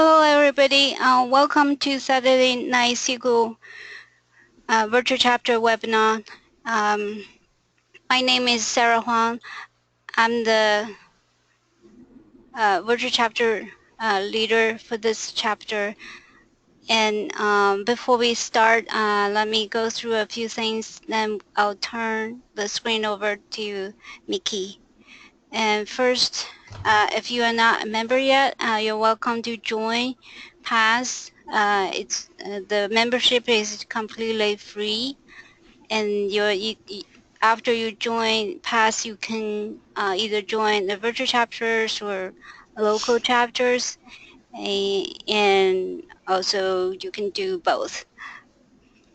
Hello, everybody. Welcome to Saturday Night SQL Virtual Chapter webinar. My name is Sarah Huang. I'm the Virtual Chapter leader for this chapter. And before we start, let me go through a few things, then I'll turn the screen over to Mickey. And first, if you are not a member yet, you're welcome to join PASS. The membership is completely free, and after you join PASS, you can either join the virtual chapters or local chapters, and also you can do both.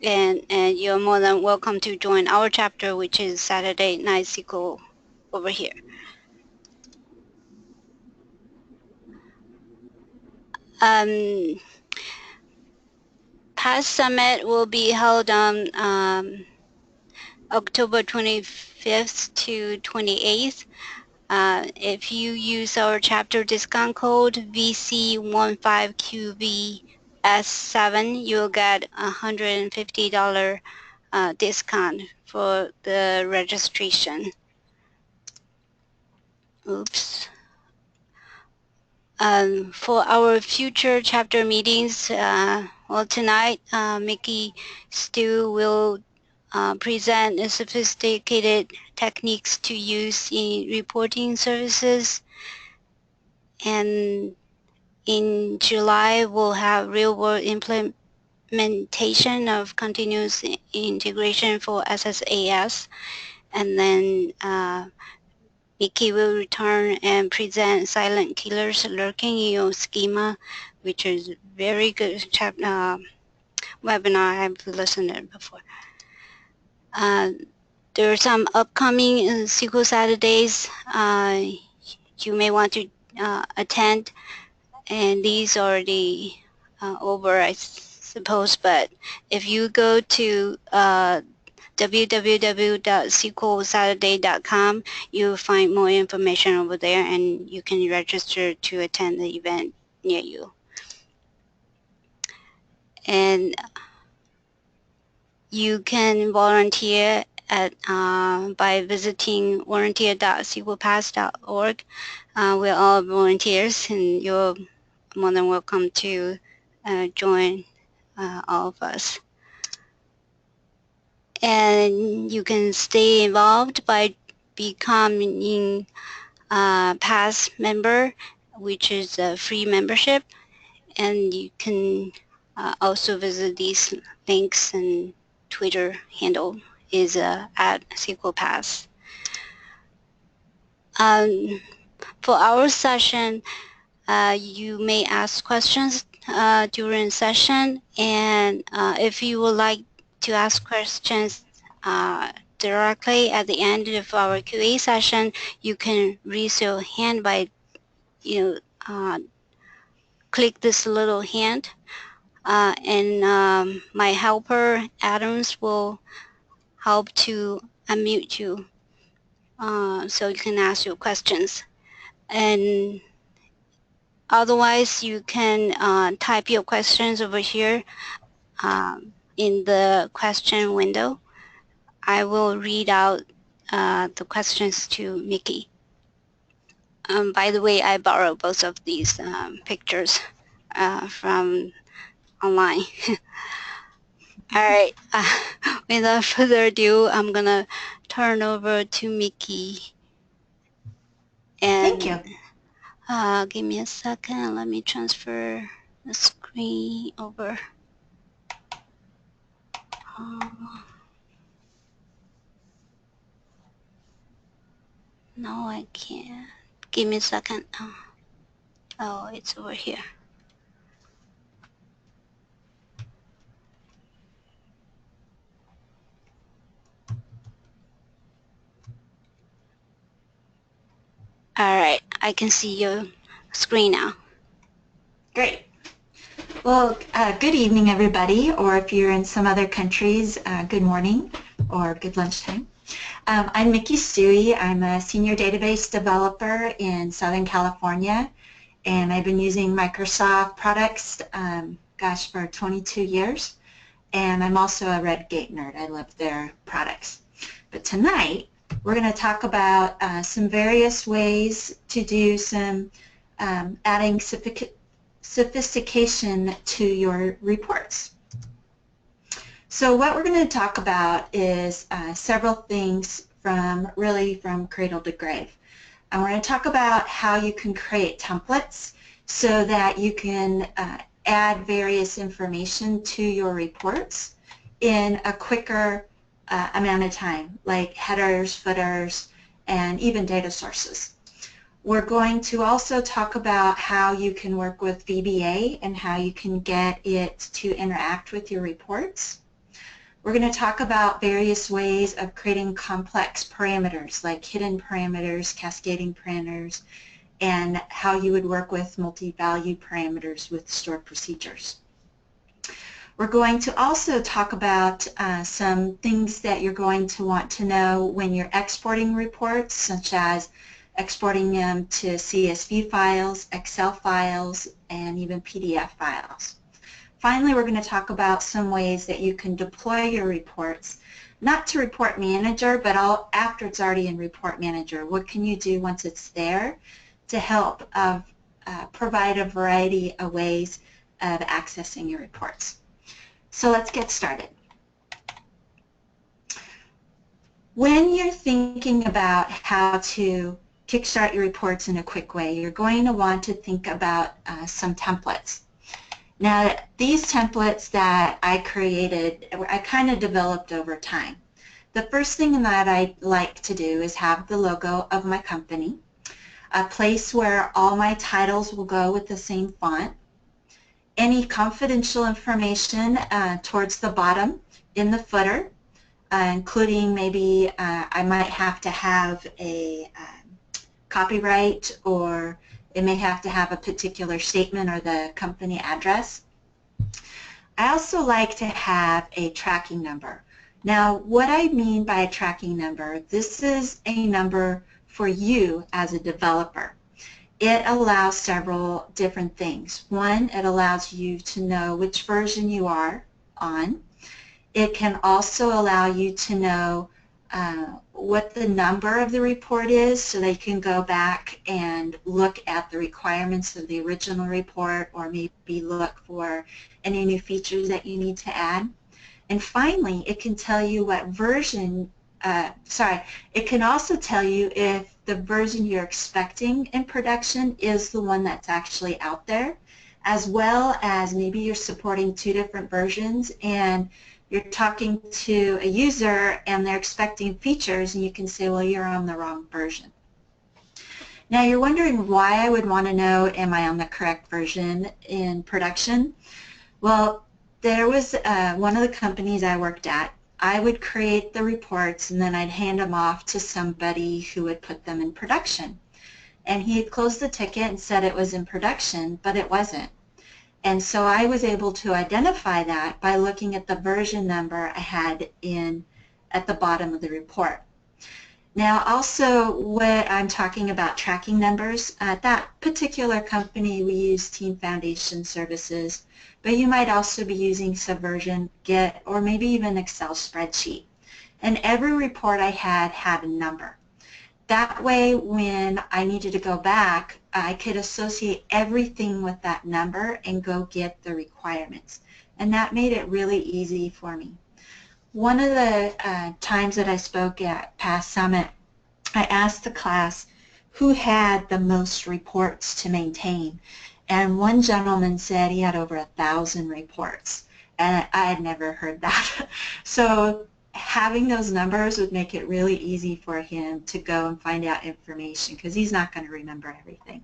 And you're more than welcome to join our chapter, which is Saturday Night SQL over here. PASS Summit will be held on October 25th to 28th. If you use our chapter discount code VC15QVS7, you'll get $150 discount for the registration. Oops. For our future chapter meetings, well, tonight Mickey Stu will present the sophisticated techniques to use in reporting services, and in July we'll have real-world implementation of continuous integration for SSRS, and then Mickey will return and present silent killers lurking in your schema, which is very good webinar. I've listened to it before. There are some upcoming SQL Saturdays you may want to attend, and these are already over, I suppose, but if you go to www.sqlsaturday.com, you'll find more information over there, and you can register to attend the event near you. And you can volunteer by visiting volunteer.sqlpass.org. We're all volunteers, and you're more than welcome to join all of us. And you can stay involved by becoming a PASS member, which is a free membership, and you can also visit these links, and Twitter handle is at SQL Pass. For our session, you may ask questions during session, and if you would like to ask questions directly at the end of our QA session, you can raise your hand by click this little hand, and my helper Adams will help to unmute you so you can ask your questions. And otherwise, you can type your questions over here in the question window. I will read out the questions to Mickey. By the way, I borrowed both of these pictures from online. All right, without further ado, I'm gonna turn over to Mickey. And thank you. Give me a second. Let me transfer the screen over. No, I can't. Give me a second. Oh, it's over here. All right, I can see your screen now. Great. Well, good evening, everybody, or if you're in some other countries, good morning or good lunchtime. I'm Mickey Stewie. I'm a senior database developer in Southern California, and I've been using Microsoft products, gosh, for 22 years. And I'm also a Redgate nerd. I love their products. But tonight, we're going to talk about some various ways to do some adding sophistication to your reports. So what we're going to talk about is several things from cradle to grave. And we're going to talk about how you can create templates so that you can add various information to your reports in a quicker amount of time, like headers, footers, and even data sources. We're going to also talk about how you can work with VBA and how you can get it to interact with your reports. We're going to talk about various ways of creating complex parameters like hidden parameters, cascading parameters, and how you would work with multi-value parameters with stored procedures. We're going to also talk about some things that you're going to want to know when you're exporting reports, such as exporting them to CSV files, Excel files, and even PDF files. Finally, we're going to talk about some ways that you can deploy your reports, not to Report Manager, but after it's already in Report Manager. What can you do once it's there to help provide a variety of ways of accessing your reports? So let's get started. When you're thinking about how to kickstart your reports in a quick way, you're going to want to think about some templates. Now, these templates that I created, I kind of developed over time. The first thing that I like to do is have the logo of my company, a place where all my titles will go with the same font, any confidential information towards the bottom in the footer, including maybe I might have to have a copyright, or it may have to have a particular statement or the company address. I also like to have a tracking number. Now, what I mean by a tracking number, this is a number for you as a developer. It allows several different things. One, it allows you to know which version you are on. It can also allow you to know what the number of the report is, so that you can go back and look at the requirements of the original report, or maybe look for any new features that you need to add. And finally, it can tell you what version, it can also tell you if the version you're expecting in production is the one that's actually out there, as well as maybe you're supporting two different versions and you're talking to a user and they're expecting features, and you can say, well, you're on the wrong version. Now, you're wondering why I would want to know, am I on the correct version in production? Well, there was one of the companies I worked at. I would create the reports and then I'd hand them off to somebody who would put them in production. And he had closed the ticket and said it was in production, but it wasn't. And so I was able to identify that by looking at the version number I had at the bottom of the report. Now, also, what I'm talking about tracking numbers, at that particular company we use Team Foundation services, but you might also be using Subversion, Git, or maybe even Excel spreadsheet. And every report I had a number. That way, when I needed to go back, I could associate everything with that number and go get the requirements. And that made it really easy for me. One of the times that I spoke at Past Summit, I asked the class who had the most reports to maintain. And one gentleman said he had over 1,000 reports. And I had never heard that. So having those numbers would make it really easy for him to go and find out information, because he's not going to remember everything.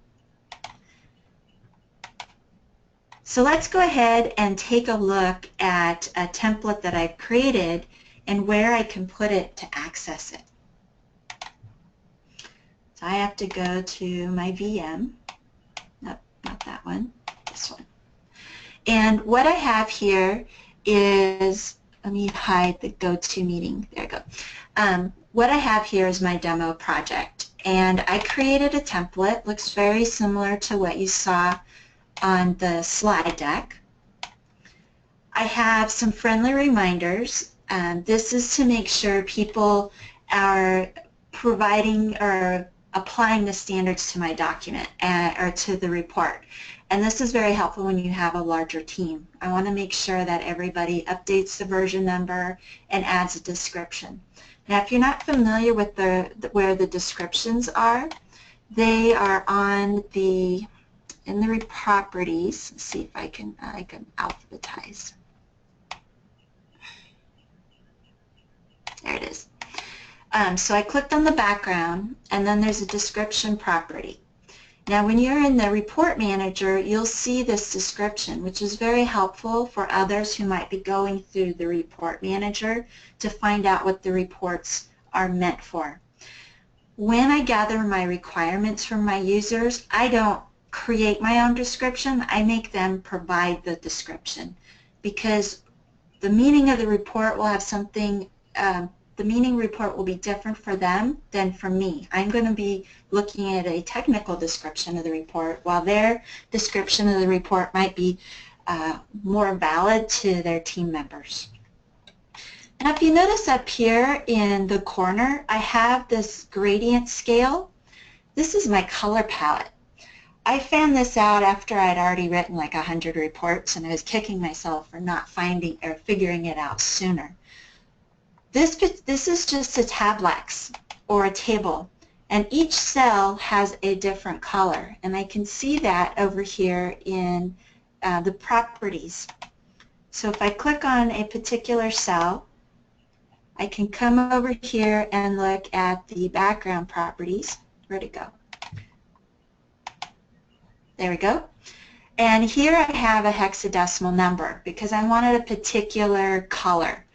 So let's go ahead and take a look at a template that I've created and where I can put it to access it. So I have to go to my VM. Nope, not that one, this one. And what I have here is, let me hide the GoToMeeting. There you go. What I have here is my demo project. And I created a template. Looks very similar to what you saw on the slide deck. I have some friendly reminders. This is to make sure people are providing or applying the standards to my document or to the report. And this is very helpful when you have a larger team. I want to make sure that everybody updates the version number and adds a description. Now, if you're not familiar with where the descriptions are, they are on in the properties. Let's see if I can alphabetize. There it is. So I clicked on the background, and then there's a description property. Now when you're in the report manager, you'll see this description, which is very helpful for others who might be going through the report manager to find out what the reports are meant for. When I gather my requirements from my users, I don't create my own description. I make them provide the description, because the meaning of the report will have something, the meaning report will be different for them than for me. I'm going to be looking at a technical description of the report, while their description of the report might be more valid to their team members. Now if you notice up here in the corner, I have this gradient scale. This is my color palette. I found this out after I'd already written like 100 reports, and I was kicking myself for not finding or figuring it out sooner. This is just a tablex or a table, and each cell has a different color, and I can see that over here in the properties. So if I click on a particular cell, I can come over here and look at the background properties. Where'd it go? There we go. And here I have a hexadecimal number because I wanted a particular color.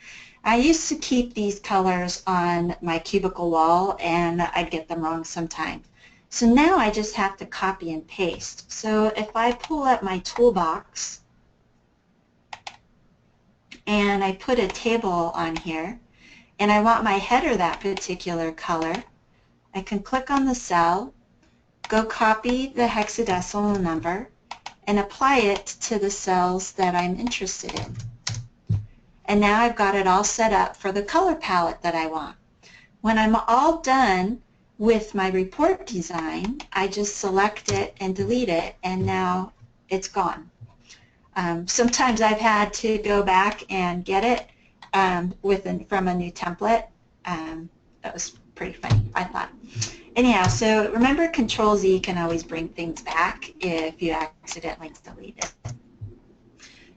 I used to keep these colors on my cubicle wall, and I'd get them wrong sometimes. So now I just have to copy and paste. So if I pull up my toolbox and I put a table on here, and I want my header that particular color, I can click on the cell, go copy the hexadecimal number, and apply it to the cells that I'm interested in. And now I've got it all set up for the color palette that I want. When I'm all done with my report design, I just select it and delete it, and now it's gone. Sometimes I've had to go back and get it from a new template. That was pretty funny, I thought. Anyhow, so remember, Control-Z can always bring things back if you accidentally delete it.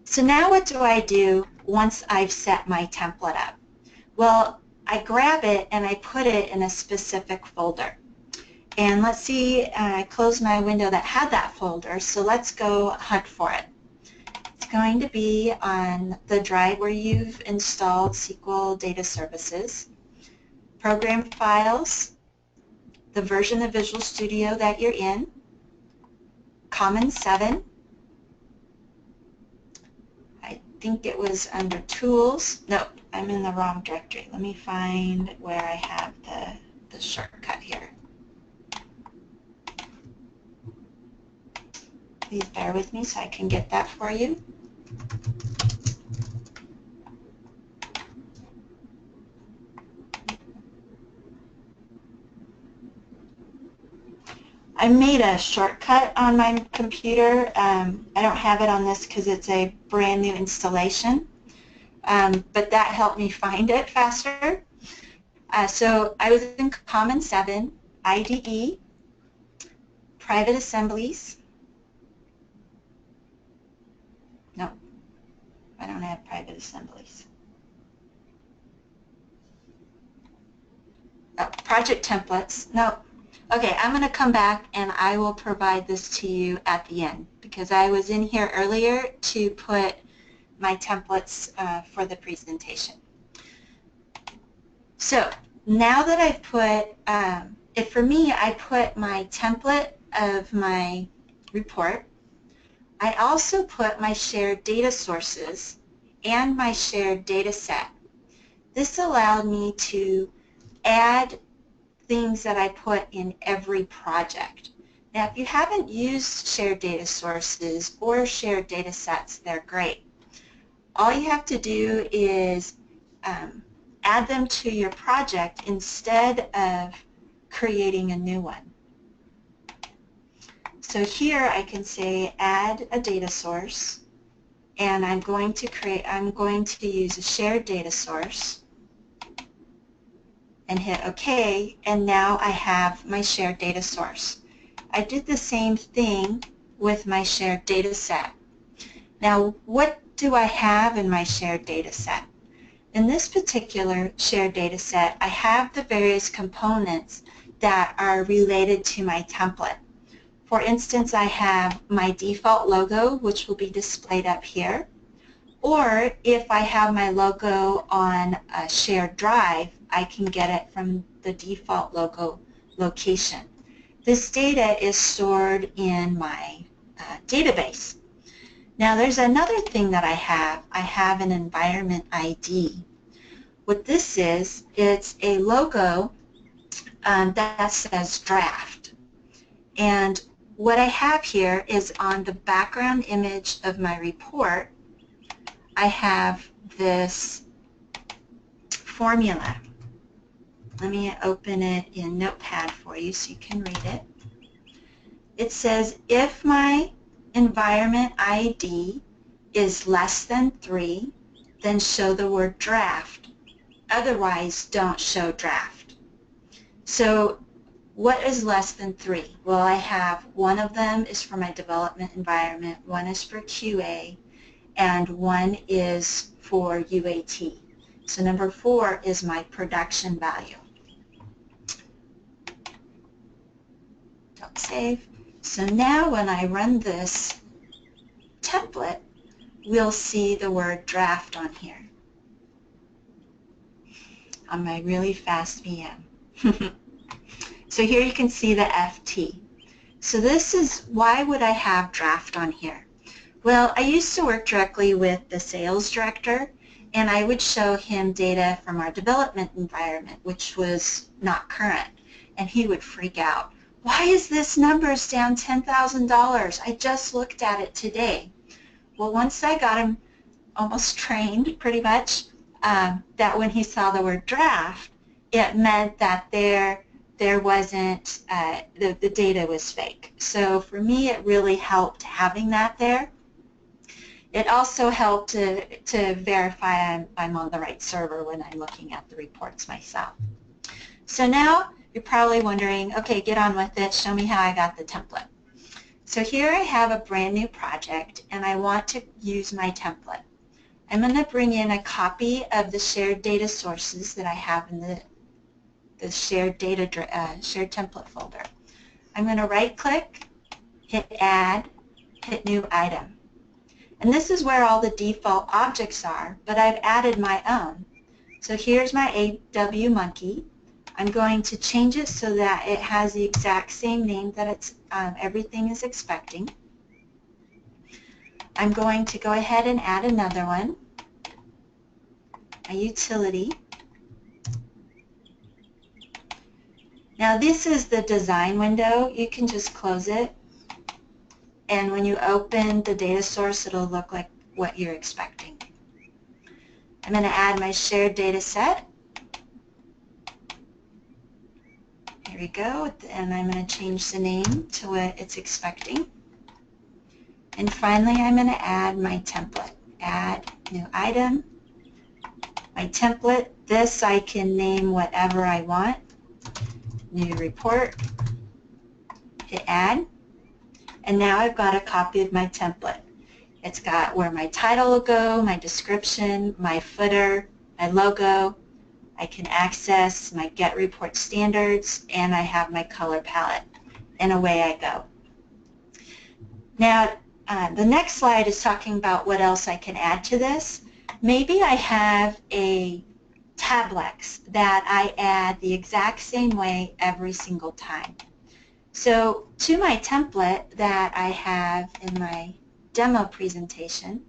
So now what do I do once I've set my template up? Well, I grab it and I put it in a specific folder. And let's see, I closed my window that had that folder, so let's go hunt for it. It's going to be on the drive where you've installed SQL Data Services, Program Files, the version of Visual Studio that you're in, Common 7, I think it was under Tools. No, I'm in the wrong directory. Let me find where I have the shortcut here. Please bear with me so I can get that for you. I made a shortcut on my computer. I don't have it on this because it's a brand new installation, but that helped me find it faster. So I was in Common 7, IDE, Private Assemblies. No, I don't have Private Assemblies. Oh, Project Templates. No. Okay, I'm going to come back and I will provide this to you at the end because I was in here earlier to put my templates for the presentation. So now that I've put, for me, I put my template of my report. I also put my shared data sources and my shared data set. This allowed me to add things that I put in every project. Now, if you haven't used shared data sources or shared data sets, they're great. All you have to do is add them to your project instead of creating a new one. So here I can say add a data source, and I'm going to use a shared data source and hit OK, and now I have my shared data source. I did the same thing with my shared data set. Now, what do I have in my shared data set? In this particular shared data set, I have the various components that are related to my template. For instance, I have my default logo, which will be displayed up here. Or if I have my logo on a shared drive, I can get it from the default logo location. This data is stored in my database. Now there's another thing that I have. I have an environment ID. What this is, it's a logo that says draft. And what I have here is on the background image of my report, I have this formula. Let me open it in Notepad for you so you can read it. It says if my environment ID is less than 3, then show the word draft. Otherwise, don't show draft. So what is less than 3? Well, I have one of them is for my development environment, one is for QA, and one is for UAT. So number 4 is my production value. Don't save. So now when I run this template, we'll see the word draft on here on my really fast VM. So here you can see the FT. So this is, why would I have draft on here? Well, I used to work directly with the sales director, and I would show him data from our development environment, which was not current, and he would freak out. Why is this numbers down $10,000? I just looked at it today. Well, once I got him almost trained, pretty much, that when he saw the word draft, it meant that there wasn't, the data was fake. So for me, it really helped having that there. It also helped to verify I'm on the right server when I'm looking at the reports myself. So now you're probably wondering, okay, get on with it, show me how I got the template. So here I have a brand new project and I want to use my template. I'm going to bring in a copy of the shared data sources that I have in the shared template folder. I'm going to right click, hit add, hit new item. And this is where all the default objects are, but I've added my own. So here's my AW monkey. I'm going to change it so that it has the exact same name that it's everything is expecting. I'm going to go ahead and add another one, a utility. Now this is the design window. You can just close it, and when you open the data source, it'll look like what you're expecting. I'm going to add my shared data set. Here we go, and I'm going to change the name to what it's expecting. And finally, I'm going to add my template. Add new item. My template, this I can name whatever I want. New report. Hit add. And now I've got a copy of my template. It's got where my title will go, my description, my footer, my logo. I can access my get report standards, and I have my color palette. And away I go. Now, the next slide is talking about what else I can add to this. Maybe I have a tablex that I add the exact same way every single time. So to my template that I have in my demo presentation,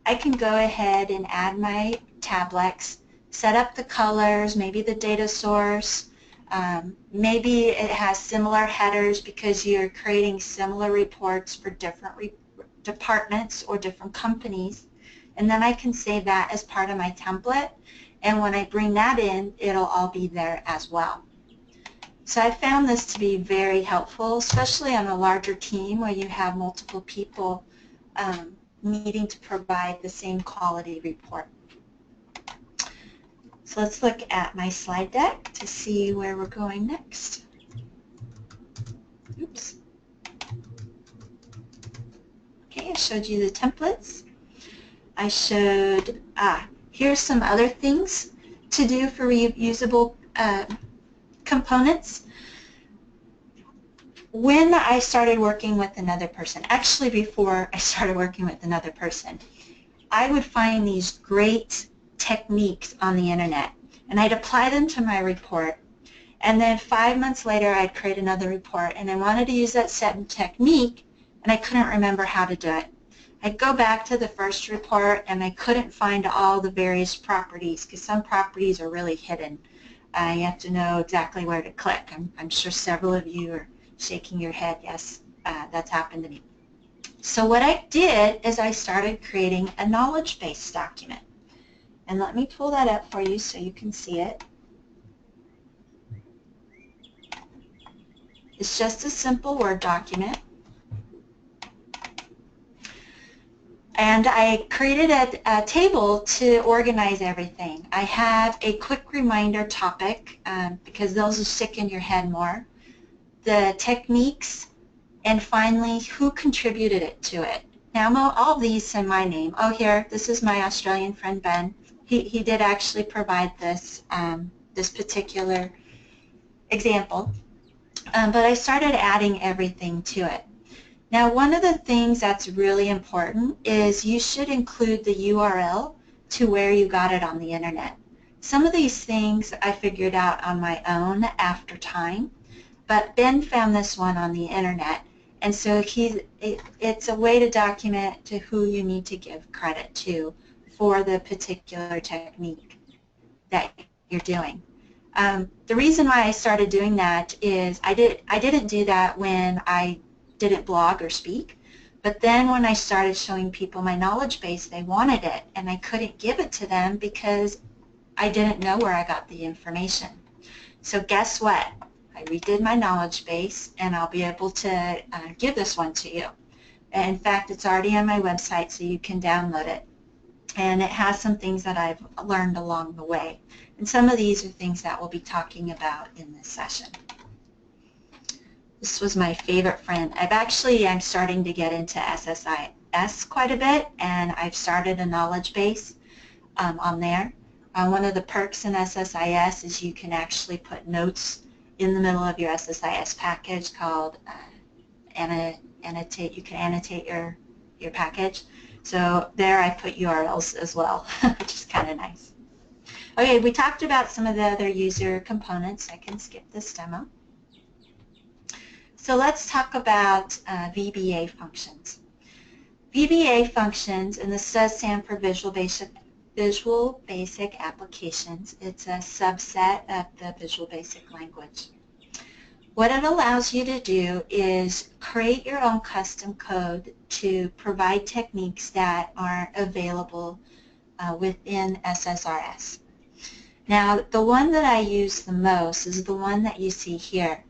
I can go ahead and add my tablex, set up the colors, maybe the data source, Maybe it has similar headers because you're creating similar reports for different departments or different companies. And then I can save that as part of my template. And when I bring that in, it'll all be there as well. So I found this to be very helpful, especially on a larger team where you have multiple people needing to provide the same quality report. So let's look at my slide deck to see where we're going next. Oops. Okay, I showed you the templates. I showed, here's some other things to do for reusable components. When I started working with another person, actually before I started working with another person, I would find these great techniques on the internet and I'd apply them to my report, and then 5 months later I'd create another report and I wanted to use that same technique and I couldn't remember how to do it. I'd go back to the first report and I couldn't find all the various properties because some properties are really hidden. You have to know exactly where to click. I'm sure several of you are shaking your head. Yes, that's happened to me. So what I did is I started creating a knowledge base document. And let me pull that up for you so you can see it. It's just a simple Word document. And I created a table to organize everything. I have a quick reminder topic because those will stick in your head more. The techniques, and finally, who contributed it to it. Now, all these in my name. Oh, here, this is my Australian friend Ben. He did actually provide this, this particular example. But I started adding everything to it. Now, one of the things that's really important is you should include the URL to where you got it on the internet. Some of these things I figured out on my own after time, but Ben found this one on the internet, and so it's a way to document to who you need to give credit to for the particular technique that you're doing. The reason why I started doing that is I didn't do that when I didn't blog or speak, but then when I started showing people my knowledge base, they wanted it, and I couldn't give it to them because I didn't know where I got the information. So guess what? I redid my knowledge base, and I'll be able to give this one to you. In fact, it's already on my website, so you can download it. And it has some things that I've learned along the way. And some of these are things that we'll be talking about in this session. This was my favorite friend. I'm starting to get into SSRS quite a bit, and I've started a knowledge base on there. One of the perks in SSRS is you can actually put notes in the middle of your SSRS package called annotate. You can annotate your package. So there I put URLs as well, which is kind of nice. Okay, we talked about some of the other user components. I can skip this demo. So let's talk about VBA functions. VBA functions, and this does stand for Visual Basic Applications. It's a subset of the Visual Basic language. What it allows you to do is create your own custom code to provide techniques that aren't available within SSRS. Now, the one that I use the most is the one that you see here.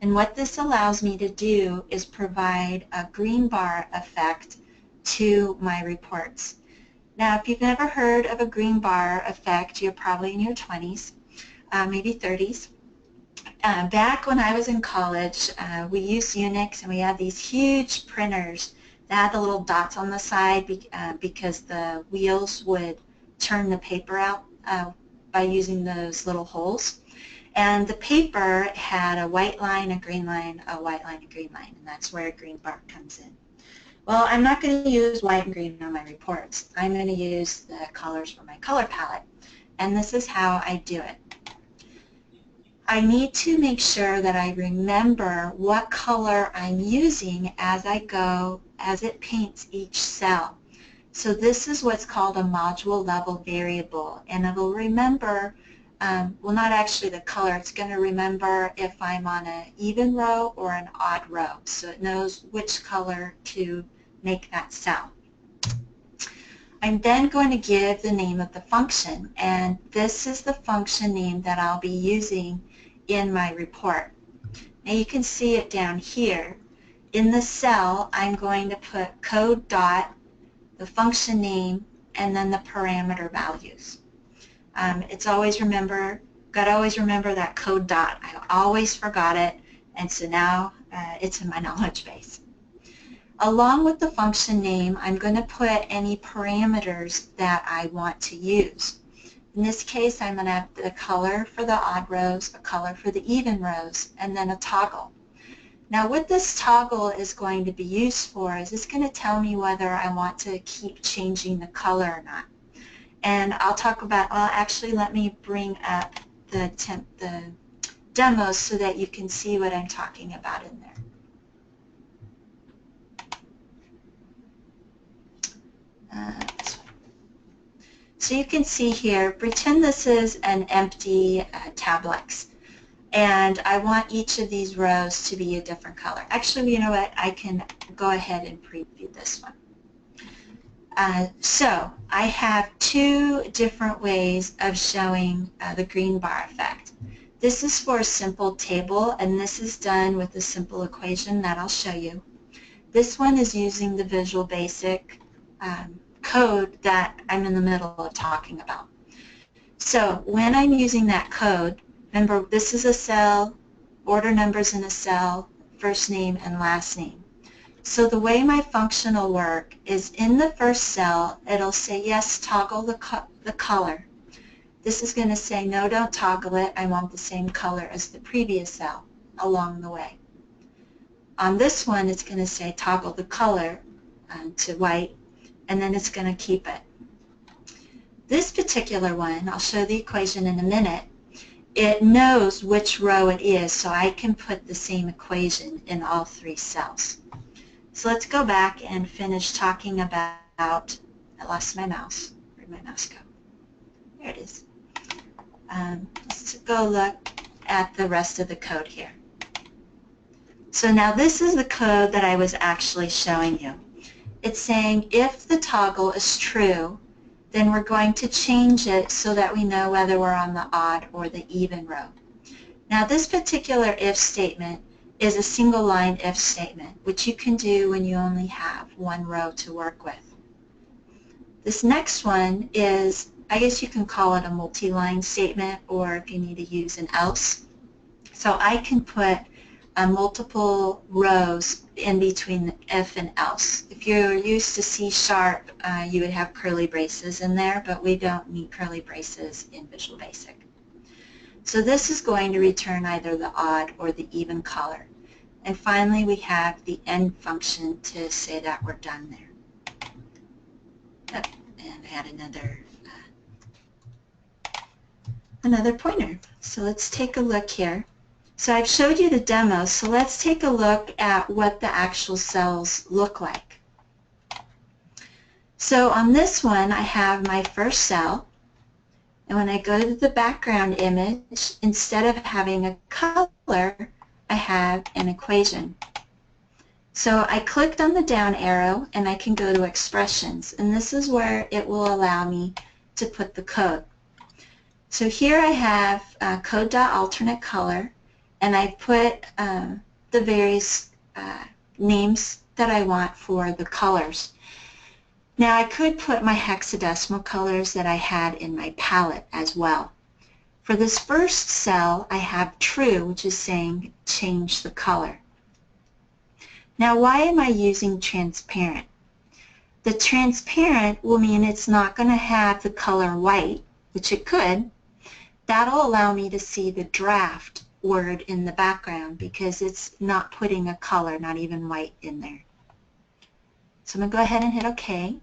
And what this allows me to do is provide a green bar effect to my reports. Now, if you've never heard of a green bar effect, you're probably in your 20s, maybe 30s. Back when I was in college, we used Unix, and we had these huge printers that had the little dots on the side because the wheels would turn the paper out by using those little holes. And the paper had a white line, a green line, a white line, a green line, and that's where a green bar comes in. Well, I'm not going to use white and green on my reports. I'm going to use the colors for my color palette, and this is how I do it. I need to make sure that I remember what color I'm using as I go, as it paints each cell. So this is what's called a module level variable, and it will remember well, not actually the color, it's going to remember if I'm on an even row or an odd row. So it knows which color to make that cell. I'm then going to give the name of the function, and this is the function name that I'll be using in my report. Now you can see it down here. In the cell, I'm going to put code dot, the function name, and then the parameter values. It's always got to always remember that code dot. I always forgot it, and so now it's in my knowledge base. Along with the function name, I'm going to put any parameters that I want to use. In this case, I'm going to have the color for the odd rows, a color for the even rows, and then a toggle. Now what this toggle is going to be used for is it's going to tell me whether I want to keep changing the color or not. And I'll talk about, well, actually let me bring up the demos so that you can see what I'm talking about in there. So you can see here, pretend this is an empty tablex, and I want each of these rows to be a different color. Actually, you know what? I can go ahead and preview this one. So I have two different ways of showing the green bar effect. This is for a simple table, and this is done with a simple equation that I'll show you. This one is using the Visual Basic code that I'm in the middle of talking about. So when I'm using that code, remember this is a cell, order numbers in a cell, first name and last name. So the way my function will work is in the first cell, it'll say, yes, toggle the color. This is going to say, no, don't toggle it. I want the same color as the previous cell along the way. On this one, it's going to say, toggle the color to white, and then it's going to keep it. This particular one, I'll show the equation in a minute, it knows which row it is, so I can put the same equation in all three cells. So let's go back and finish talking about, I lost my mouse. Where'd my mouse go? There it is. Let's go look at the rest of the code here. So now this is the code that I was actually showing you. It's saying if the toggle is true, then we're going to change it so that we know whether we're on the odd or the even row. Now this particular if statement is a single line if statement, which you can do when you only have one row to work with. This next one is, I guess you can call it a multi-line statement, or if you need to use an else. So I can put multiple rows in between the if and else. If you're used to C#, you would have curly braces in there, but we don't need curly braces in Visual Basic. So this is going to return either the odd or the even color. And finally, we have the end function to say that we're done there. Oh, and add another pointer. So let's take a look here. So I've showed you the demo, so let's take a look at what the actual cells look like. So on this one, I have my first cell, and when I go to the background image, instead of having a color, I have an equation. So I clicked on the down arrow, and I can go to expressions, and this is where it will allow me to put the code. So here I have code.alternate color, and I put the various names that I want for the colors. Now I could put my hexadecimal colors that I had in my palette as well. For this first cell, I have true, which is saying change the color. Now why am I using transparent? The transparent will mean it's not going to have the color white, which it could. That'll allow me to see the draft word in the background because it's not putting a color, not even white, in there. So I'm going to go ahead and hit OK.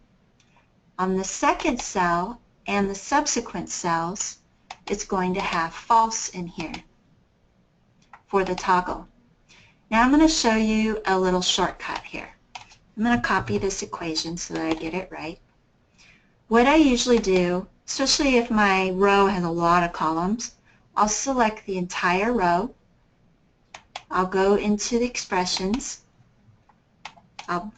On the second cell and the subsequent cells, it's going to have false in here for the toggle. Now I'm going to show you a little shortcut here. I'm going to copy this equation so that I get it right. What I usually do, especially if my row has a lot of columns. I'll select the entire row. I'll go into the expressions. I'll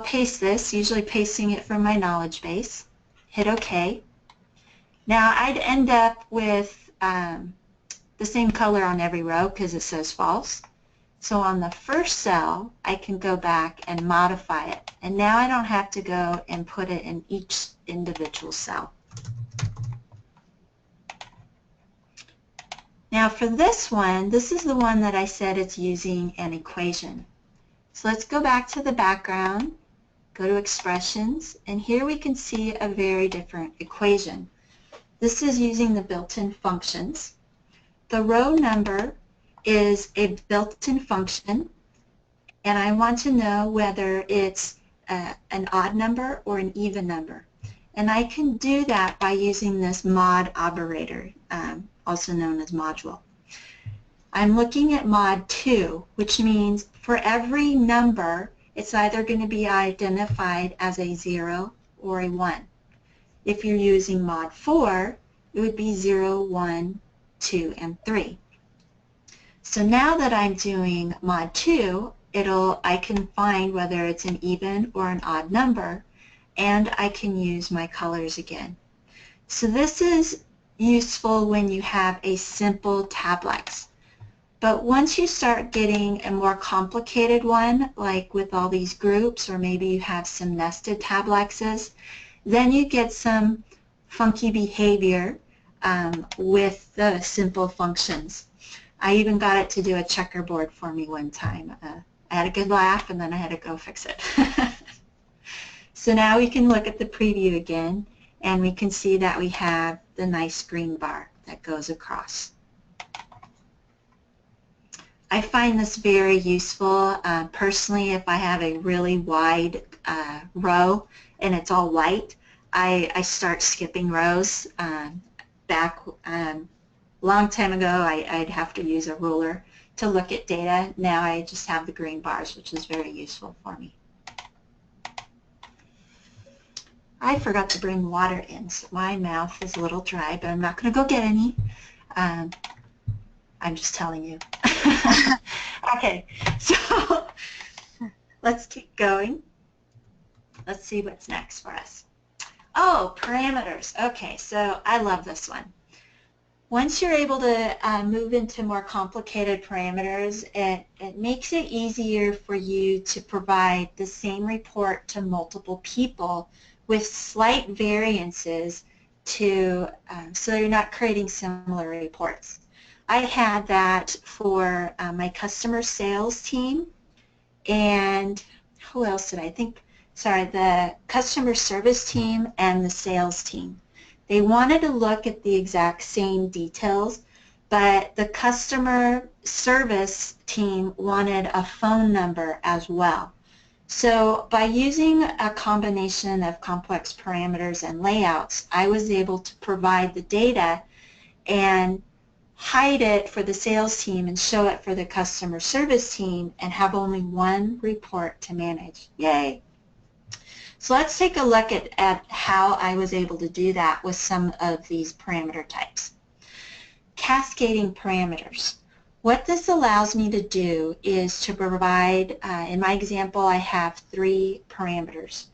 paste this, usually pasting it from my knowledge base. Hit OK. Now I'd end up with the same color on every row because it says false. So on the first cell, I can go back and modify it. And now I don't have to go and put it in each individual cell. Now for this one, this is the one that I said it's using an equation. So let's go back to the background, go to expressions, and here we can see a very different equation. This is using the built-in functions. The row number is a built-in function, and I want to know whether it's an odd number or an even number. And I can do that by using this mod operator, also known as module. I'm looking at mod 2, which means for every number, it's either going to be identified as a 0 or a 1. If you're using mod 4, it would be 0, 1, 2, and 3. So now that I'm doing mod 2, I can find whether it's an even or an odd number, and I can use my colors again. So this is useful when you have a simple tablex. But once you start getting a more complicated one, like with all these groups, or maybe you have some nested tablexes, then you get some funky behavior with the simple functions. I even got it to do a checkerboard for me one time. I had a good laugh and then I had to go fix it. So now we can look at the preview again and we can see that we have the nice green bar that goes across. I find this very useful. Personally, if I have a really wide row and it's all white, I start skipping rows. Back long time ago, I'd have to use a ruler to look at data. Now I just have the green bars, which is very useful for me. I forgot to bring water in, so my mouth is a little dry, but I'm not going to go get any. I'm just telling you. Okay, so let's keep going. Let's see what's next for us. Oh, parameters. Okay, so I love this one. Once you're able to move into more complicated parameters, it makes it easier for you to provide the same report to multiple people with slight variances so you're not creating similar reports. I had that for my customer sales team, and who else did I think? Sorry, the customer service team and the sales team. They wanted to look at the exact same details, but the customer service team wanted a phone number as well. So by using a combination of complex parameters and layouts, I was able to provide the data and hide it for the sales team and show it for the customer service team and have only one report to manage. Yay! So let's take a look at how I was able to do that with some of these parameter types. Cascading parameters. What this allows me to do is to provide, in my example, I have 3 parameters.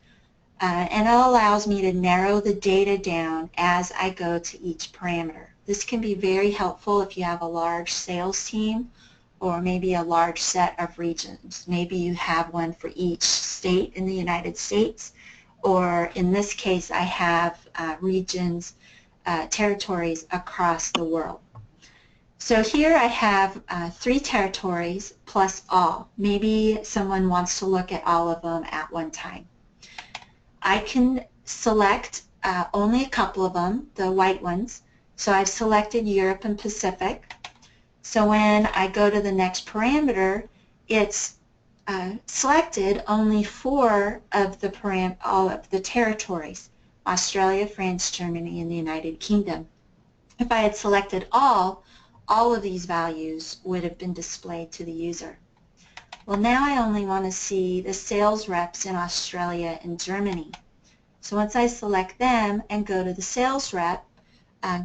And it allows me to narrow the data down as I go to each parameter. This can be very helpful if you have a large sales team or maybe a large set of regions. Maybe you have one for each state in the United States, or in this case I have regions, territories across the world. So here I have 3 territories plus all. Maybe someone wants to look at all of them at one time. I can select only a couple of them, the white ones. So I've selected Europe and Pacific. So when I go to the next parameter, it's selected only 4 of all of the territories: Australia, France, Germany, and the United Kingdom. If I had selected all of these values would have been displayed to the user. Well, now I only want to see the sales reps in Australia and Germany. So once I select them and go to the sales rep uh,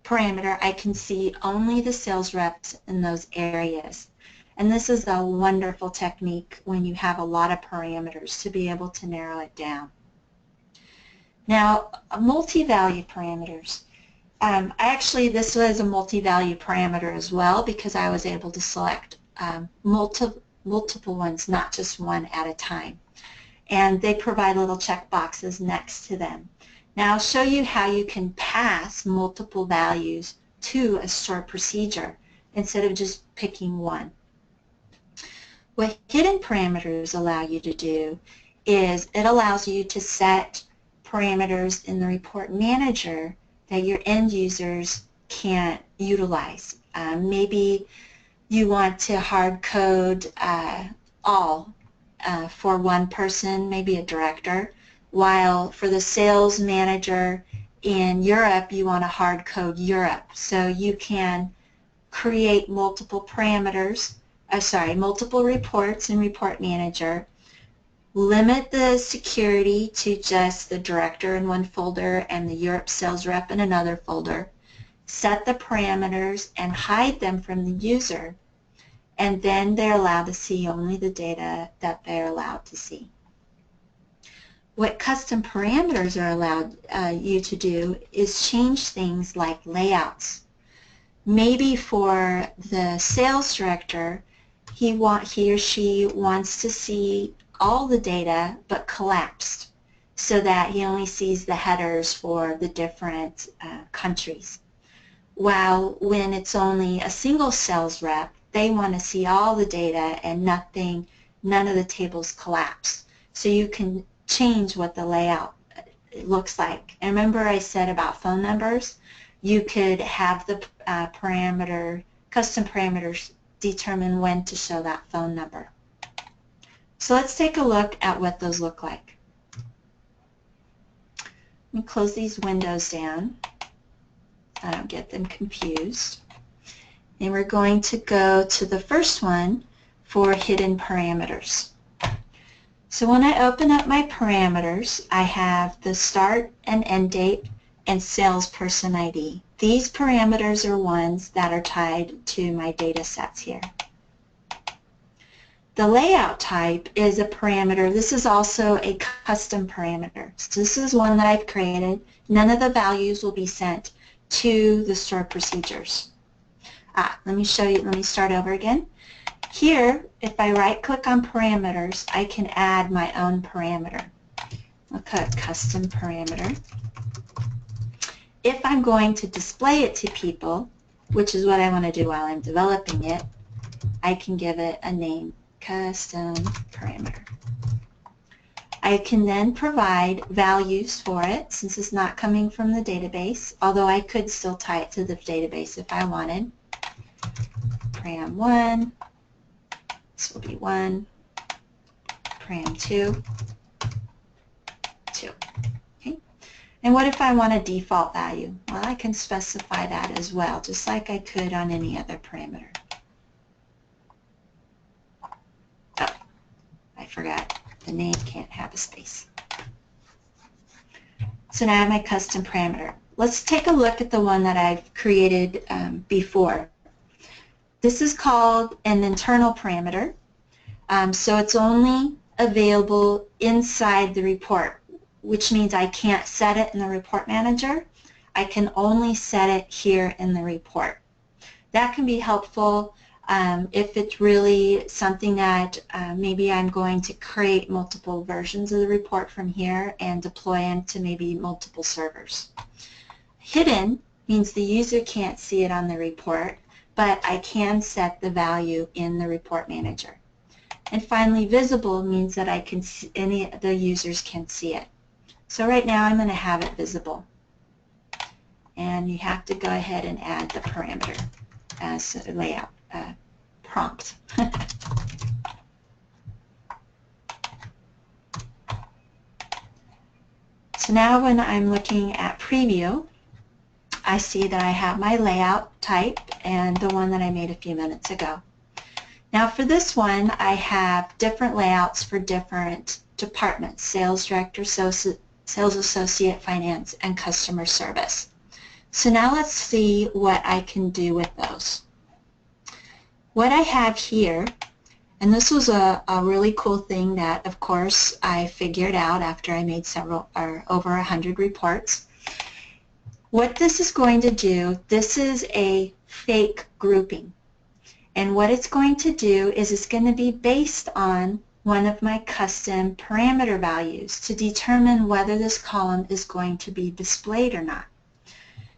parameter, I can see only the sales reps in those areas. And this is a wonderful technique when you have a lot of parameters to be able to narrow it down. Now, multi-value parameters. This was a multi-value parameter as well because I was able to select multiple ones, not just one at a time. And they provide little check boxes next to them. Now I'll show you how you can pass multiple values to a stored procedure instead of just picking one. What hidden parameters allow you to do is it allows you to set parameters in the report manager that your end users can't utilize. Maybe you want to hard code all for one person, maybe a director, while for the sales manager in Europe you want to hard code Europe. So you can create multiple parameters, multiple reports in Report Manager, limit the security to just the director in one folder and the Europe sales rep in another folder, set the parameters and hide them from the user, and then they're allowed to see only the data that they're allowed to see. What custom parameters are allowed you to do is change things like layouts. Maybe for the sales director, he or she wants to see all the data but collapsed so that he only sees the headers for the different countries. While when it's only a single sales rep, they want to see all the data and none of the tables collapse. So you can change what the layout looks like. And remember I said about phone numbers? You could have the custom parameters determine when to show that phone number. So let's take a look at what those look like. Let me close these windows down so I don't get them confused. And we're going to go to the first one for hidden parameters. So when I open up my parameters, I have the start and end date and salesperson ID. These parameters are ones that are tied to my data sets here. The layout type is a parameter. This is also a custom parameter. So this is one that I've created. None of the values will be sent to the stored procedures. Let me show you. Let me start over again. Here, if I right-click on parameters, I can add my own parameter. I'll put custom parameter. If I'm going to display it to people, which is what I want to do while I'm developing it, I can give it a name, custom parameter. I can then provide values for it since it's not coming from the database, although I could still tie it to the database if I wanted. Param1, this will be 1, Param2, 2. Okay. And what if I want a default value? Well, I can specify that as well, just like I could on any other parameter. Oh, I forgot. The name can't have a space. So now I have my custom parameter. Let's take a look at the one that I've created before. This is called an internal parameter. So it's only available inside the report, which means I can't set it in the report manager. I can only set it here in the report. That can be helpful if it's really something that maybe I'm going to create multiple versions of the report from here and deploy them to maybe multiple servers. Hidden means the user can't see it on the report, but I can set the value in the report manager. And finally, visible means that I can see, any of the users can see it. So right now I'm going to have it visible. And you have to go ahead and add the parameter as a layout prompt. So now when I'm looking at preview, I see that I have my layout type and the one that I made a few minutes ago. Now for this one, I have different layouts for different departments: sales director, sales associate, finance, and customer service. So now let's see what I can do with those. What I have here, and this was a really cool thing that, of course, I figured out after I made over 100 reports. What this is going to do, this is a fake grouping. And what it's going to do is it's going to be based on one of my custom parameter values to determine whether this column is going to be displayed or not.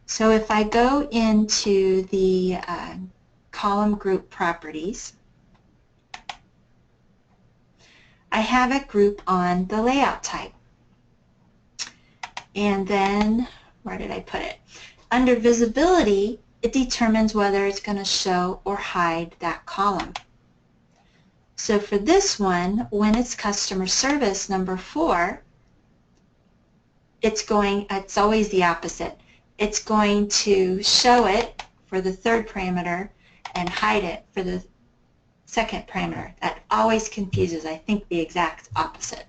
So if I go into the column group properties, I have a group on the layout type. And then, where did I put it? Under visibility, it determines whether it's going to show or hide that column. So for this one, when it's customer service number 4, it's always the opposite. It's going to show it for the third parameter and hide it for the second parameter. That always confuses, I think, the exact opposite.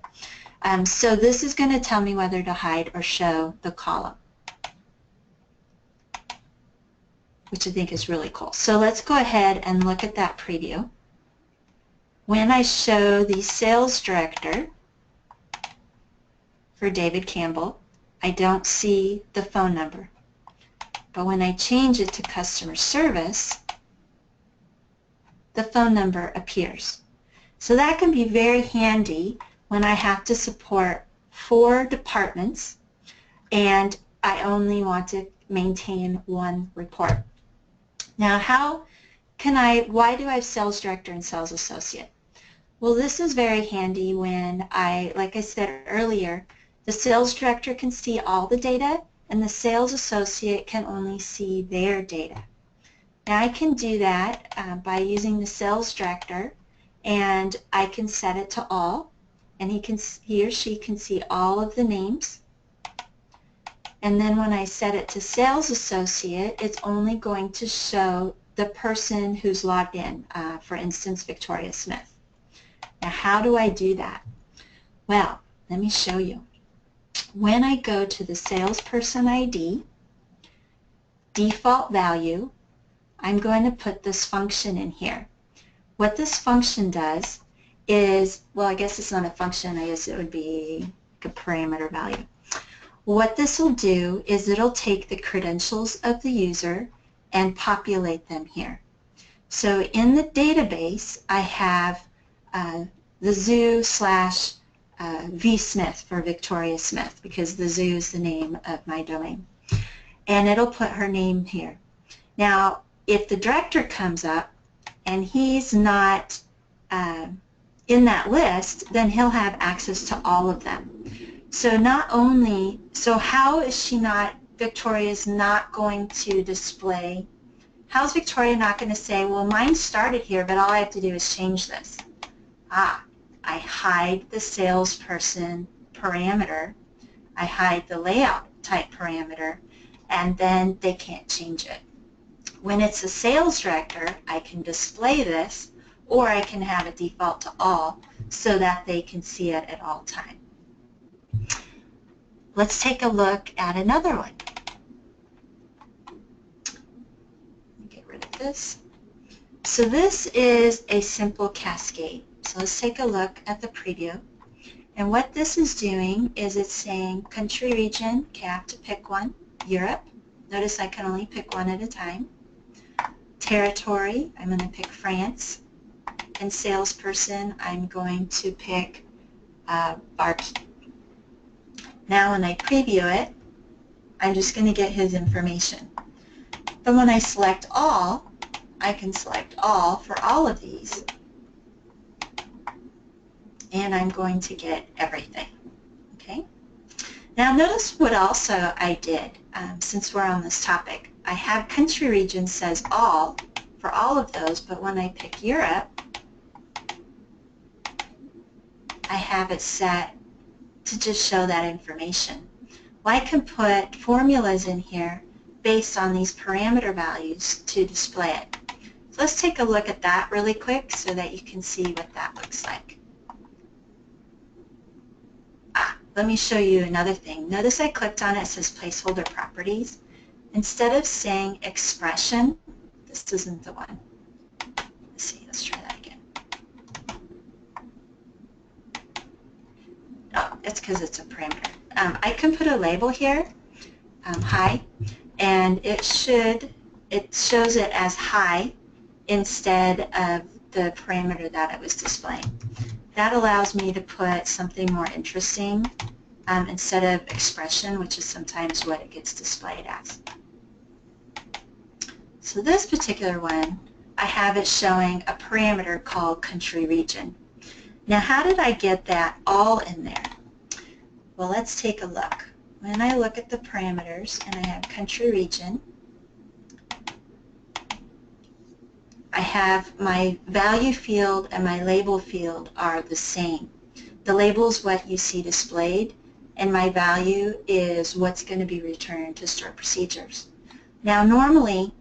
So this is going to tell me whether to hide or show the column, which I think is really cool. So let's go ahead and look at that preview. When I show the sales director for David Campbell, I don't see the phone number. But when I change it to customer service, the phone number appears. So that can be very handy when I have to support 4 departments and I only want to maintain 1 report. Now why do I have sales director and sales associate? Well, this is very handy when like I said earlier, the sales director can see all the data and the sales associate can only see their data. Now I can do that by using the sales director, and I can set it to all, and he or she can see all of the names. And then when I set it to sales associate, it's only going to show the person who's logged in, for instance, Victoria Smith. Now how do I do that? Well, let me show you. When I go to the salesperson ID, default value, I'm going to put this function in here. What this function does is, well, I guess it's not a function, I guess it would be like a parameter value. What this will do is it'll take the credentials of the user and populate them here. So in the database, I have the zoo / V Smith for Victoria Smith, because the zoo is the name of my domain. And it'll put her name here. Now, if the director comes up and he's not in that list, then he'll have access to all of them. So how is Victoria's not going to display, how's Victoria not going to say, well, mine started here, but all I have to do is change this? I hide the salesperson parameter, I hide the layout type parameter, and then they can't change it. When it's a sales director, I can display this, or I can have it default to all so that they can see it at all times. Let's take a look at another one. Get rid of this. So this is a simple cascade. So let's take a look at the preview. And what this is doing is it's saying country region, okay, I have to pick one, Europe. Notice I can only pick one at a time. Territory, I'm going to pick France. And salesperson, I'm going to pick Barbie. Now when I preview it, I'm just going to get his information. But when I select all, I can select all for all of these. And I'm going to get everything. Okay. Now notice what also I did, since we're on this topic. I have country region says all for all of those, but when I pick Europe, I have it set to just show that information. Well, I can put formulas in here based on these parameter values to display it. So let's take a look at that really quick so that you can see what that looks like. let me show you another thing. Notice I clicked on it, it says placeholder properties. Instead of saying expression, this isn't the one. Let's see, let's try that again. Oh, it's because it's a parameter. I can put a label here, hi, and it shows it as hi instead of the parameter that it was displaying. That allows me to put something more interesting instead of expression, which is sometimes what it gets displayed as. So this particular one, I have it showing a parameter called country region. Now how did I get that all in there? Well, let's take a look. When I look at the parameters and I have country region, I have my value field and my label field are the same. The label is what you see displayed, and my value is what's going to be returned to store procedures. Now normally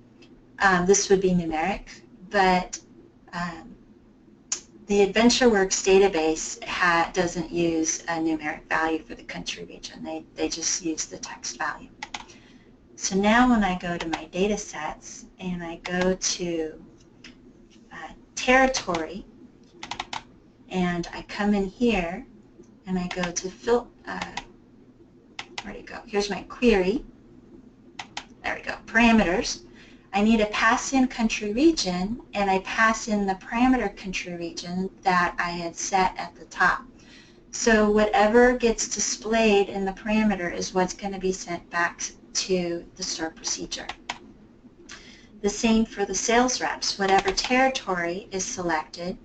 this would be numeric, but the AdventureWorks database doesn't use a numeric value for the country region. They just use the text value. So now when I go to my data sets and I go to territory and I come in here and I go to where'd it go? Here's my query. There we go, parameters. I need to pass in country region, and I pass in the parameter country region that I had set at the top. So whatever gets displayed in the parameter is what's going to be sent back to the store procedure. The same for the sales reps. Whatever territory is selected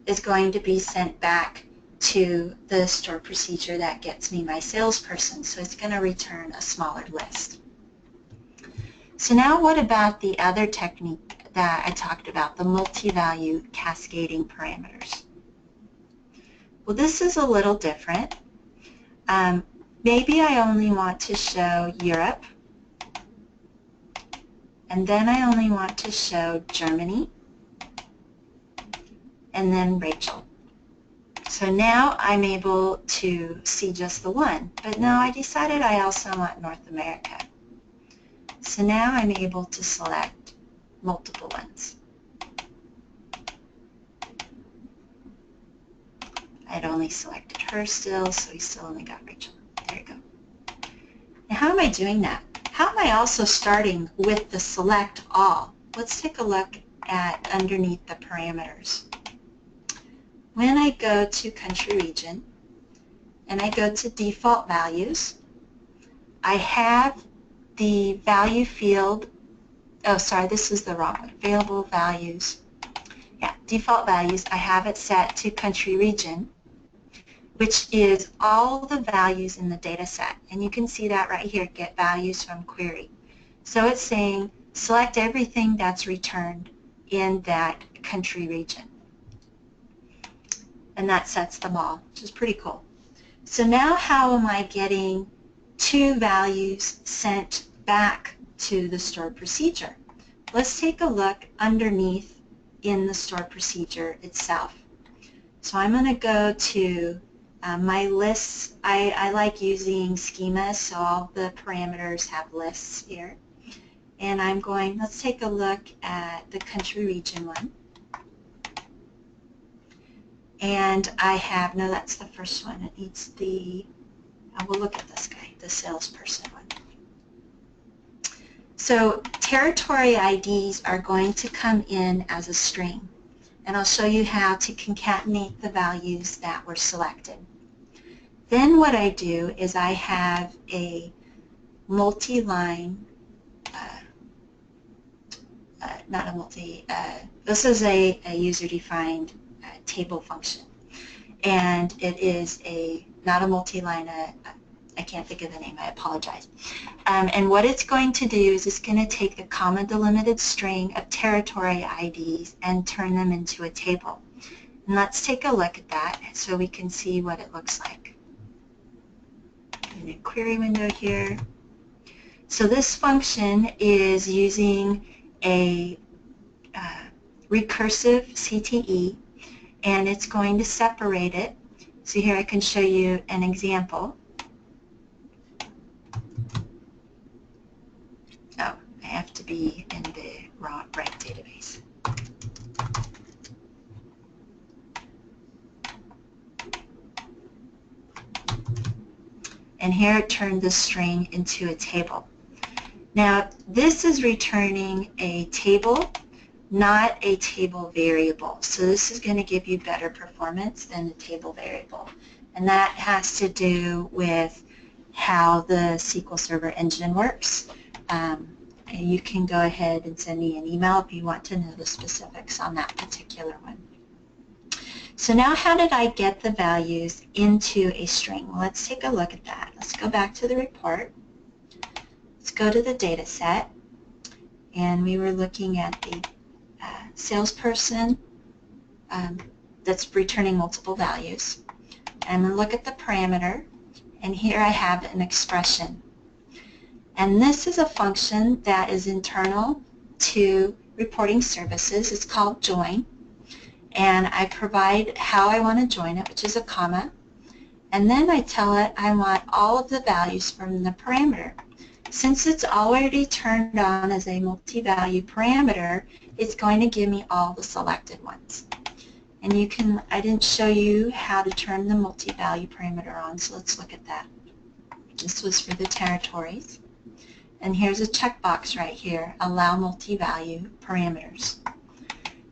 is going to be sent back to the store procedure that gets me my salesperson. So it's going to return a smaller list. So now what about the other technique that I talked about, the multi-value cascading parameters? Well, this is a little different. Maybe I only want to show Europe, and then I only want to show Germany, and then Rachel. So now I'm able to see just the one, but now I decided I also want North America. So now I'm able to select multiple ones. I'd only selected her still, so we still only got Rachel. There you go. Now how am I doing that? How am I also starting with the select all? Let's take a look at underneath the parameters. When I go to country region and I go to default values, I have the value field, oh sorry, this is the wrong one, available values. Yeah, default values, I have it set to country region, which is all the values in the data set. And you can see that right here, get values from query. So it's saying select everything that's returned in that country region. And that sets them all, which is pretty cool. So now how am I getting two values sent back to the store procedure? Let's take a look underneath in the store procedure itself. So I'm going to go to my lists. I like using schemas, so all the parameters have lists here. And I'm going, let's take a look at the country region one. And I have, no, that's the first one. It needs the, we'll look at this guy, the salesperson one. So territory IDs are going to come in as a string. And I'll show you how to concatenate the values that were selected. Then what I do is I have a multi-line, this is a user-defined table function. And it is not a multi-line, I can't think of the name, I apologize. And what it's going to do is it's going to take the comma delimited string of territory IDs and turn them into a table. And let's take a look at that so we can see what it looks like. In a query window here. So this function is using a recursive CTE, and it's going to separate it So here I can show you an example. Oh, I have to be in the right database. And here it turned the string into a table. Now, this is returning a table, not a table variable. So this is going to give you better performance than the table variable. And that has to do with how the SQL Server engine works. You can go ahead and send me an email if you want to know the specifics on that particular one. So now how did I get the values into a string? Well, let's take a look at that. Let's go back to the report. Let's go to the data set. And we were looking at the salesperson that's returning multiple values. I'm going to look at the parameter. And here I have an expression. And this is a function that is internal to reporting services. It's called join. And I provide how I want to join it, which is a comma. And then I tell it I want all of the values from the parameter. Since it's already turned on as a multi-value parameter, it's going to give me all the selected ones. And you can, I didn't show you how to turn the multi-value parameter on, so let's look at that. This was for the territories. And here's a checkbox right here, allow multi-value parameters.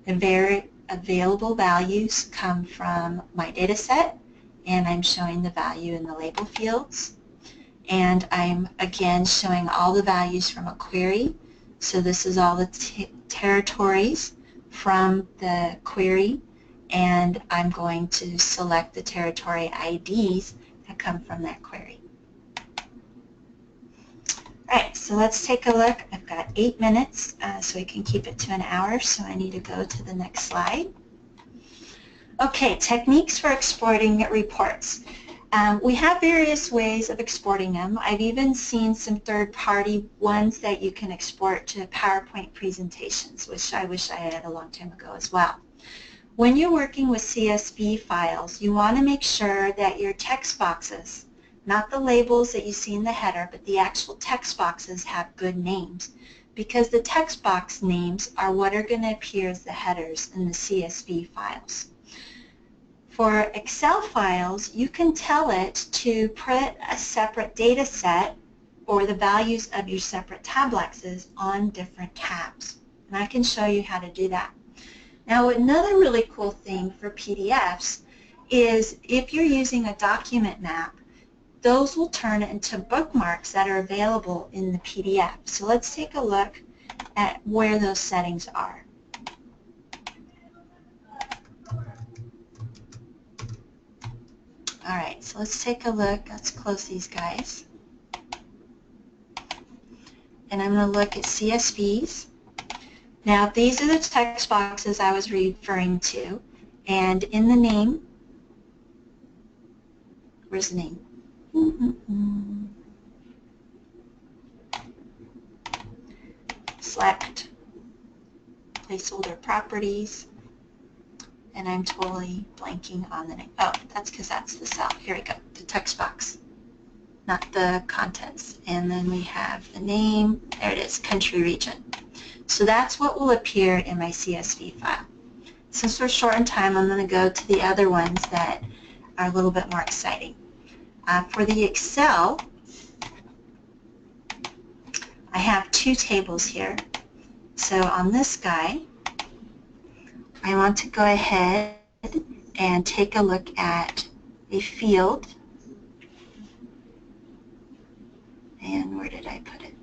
The available values come from my data set, and I'm showing the value in the label fields. And I'm again showing all the values from a query. So this is all the territories from the query, and I'm going to select the territory IDs that come from that query. All right, so let's take a look. I've got 8 minutes, so we can keep it to an hour, so I need to go to the next slide. Okay, techniques for exporting reports. We have various ways of exporting them. I've even seen some third-party ones that you can export to PowerPoint presentations, which I wish I had a long time ago as well. When you're working with CSV files, you want to make sure that your text boxes, not the labels that you see in the header, but the actual text boxes have good names, because the text box names are what are going to appear as the headers in the CSV files. For Excel files, you can tell it to put a separate data set or the values of your separate tablexes on different tabs. And I can show you how to do that. Now, another really cool thing for PDFs is if you're using a document map, those will turn into bookmarks that are available in the PDF. So let's take a look at where those settings are. All right, so let's take a look. Let's close these guys. And I'm going to look at CSVs. Now, these are the text boxes I was referring to. And in the name, where's the name? Select placeholder properties. And I'm totally blanking on the name. Oh, that's because that's the cell. Here we go, the text box, not the contents. And then we have the name. There it is, country region. So that's what will appear in my CSV file. Since we're short on time, I'm going to go to the other ones that are a little bit more exciting. For the Excel, I have 2 tables here. So on this guy, I want to go ahead and take a look at a field. And where did I put it?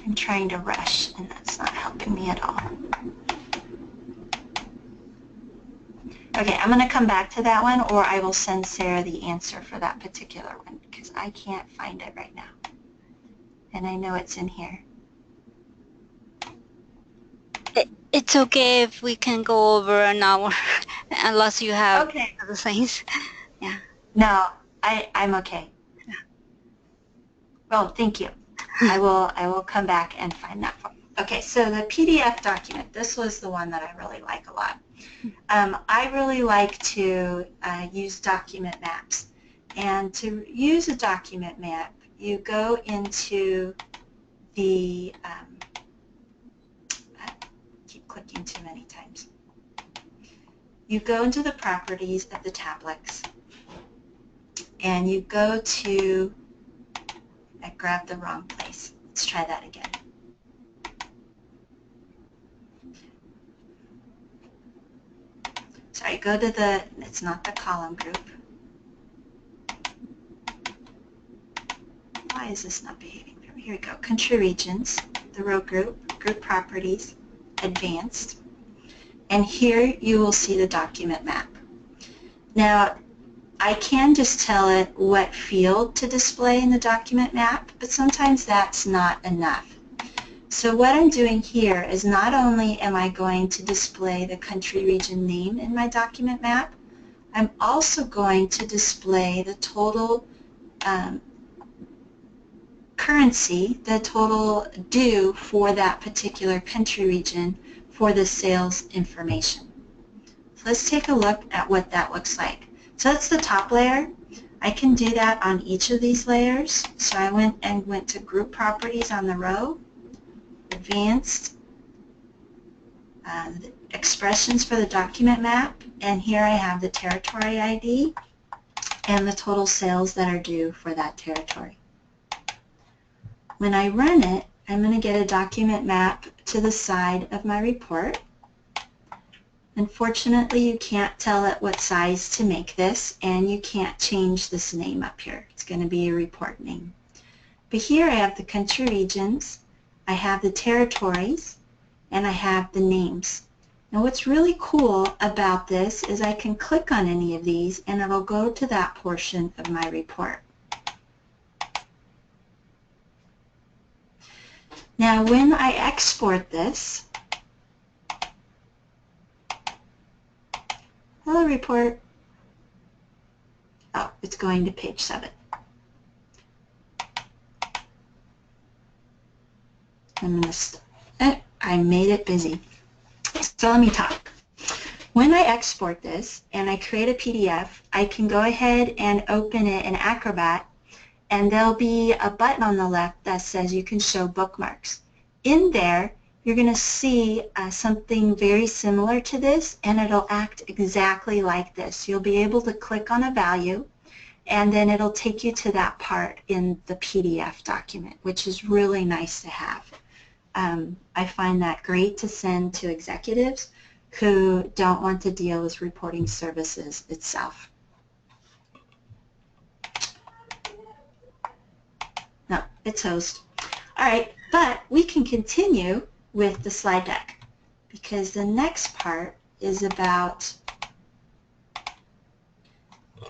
I'm trying to rush, and that's not helping me at all. Okay, I'm going to come back to that one, or I will send Sarah the answer for that particular one, because I can't find it right now. And I know it's in here. It's okay if we can go over an hour, unless you have Okay. other things. Yeah. No, I'm okay. Well, thank you. I will come back and find that for you. Okay, so the PDF document, this was the one that I really like a lot. I really like to use document maps. And to use a document map, you go into the, I keep clicking too many times. You go into the properties of the tablets, and you go to, I grabbed the wrong place. Let's try that again. Sorry, go to the, it's not the column group. Why is this not behaving? Here we go. Country regions, the row group, group properties, advanced. And here you will see the document map. Now, I can just tell it what field to display in the document map, but sometimes that's not enough. So what I'm doing here is not only am I going to display the country region name in my document map, I'm also going to display the total currency, the total due for that particular country region for the sales information. So let's take a look at what that looks like. So that's the top layer. I can do that on each of these layers. So I went to group properties on the row, advanced, expressions for the document map, and here I have the territory ID and the total sales that are due for that territory. When I run it, I'm going to get a document map to the side of my report. Unfortunately, you can't tell it what size to make this, and you can't change this name up here. It's going to be a report name. But here I have the country regions, I have the territories, and I have the names. Now what's really cool about this is I can click on any of these and it'll go to that portion of my report. Now when I export this, hello report, oh, it's going to page 7. I'm going to, I made it busy. So let me talk. When I export this and I create a PDF, I can go ahead and open it in Acrobat, and there'll be a button on the left that says you can show bookmarks. In there, you're going to see something very similar to this, and it'll act exactly like this. You'll be able to click on a value, and then it'll take you to that part in the PDF document, which is really nice to have. I find that great to send to executives who don't want to deal with reporting services itself. No, it's host. All right, but we can continue with the slide deck because the next part is about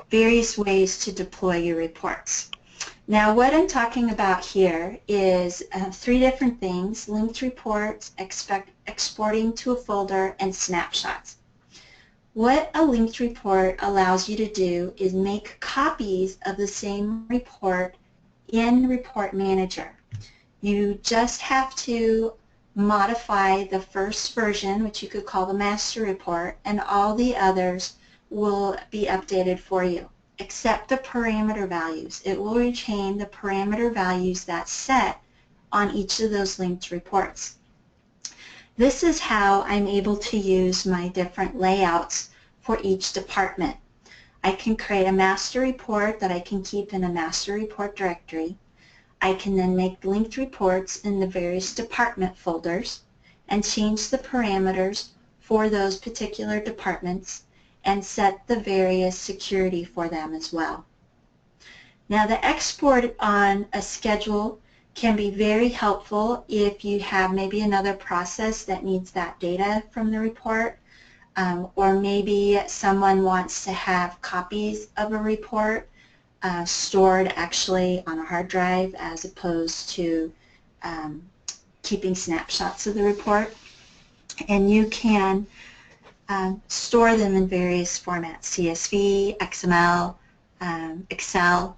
various ways to deploy your reports. Now what I'm talking about here is 3 different things: linked reports, exporting to a folder, and snapshots. What a linked report allows you to do is make copies of the same report in Report Manager. You just have to modify the first version, which you could call the master report, and all the others will be updated for you, except the parameter values. It will retain the parameter values that's set on each of those linked reports. This is how I'm able to use my different layouts for each department. I can create a master report that I can keep in a master report directory. I can then make linked reports in the various department folders and change the parameters for those particular departments and set the various security for them as well. Now the export on a schedule can be very helpful if you have maybe another process that needs that data from the report, or maybe someone wants to have copies of a report stored actually on a hard drive as opposed to keeping snapshots of the report. And you can store them in various formats: CSV, XML, Excel,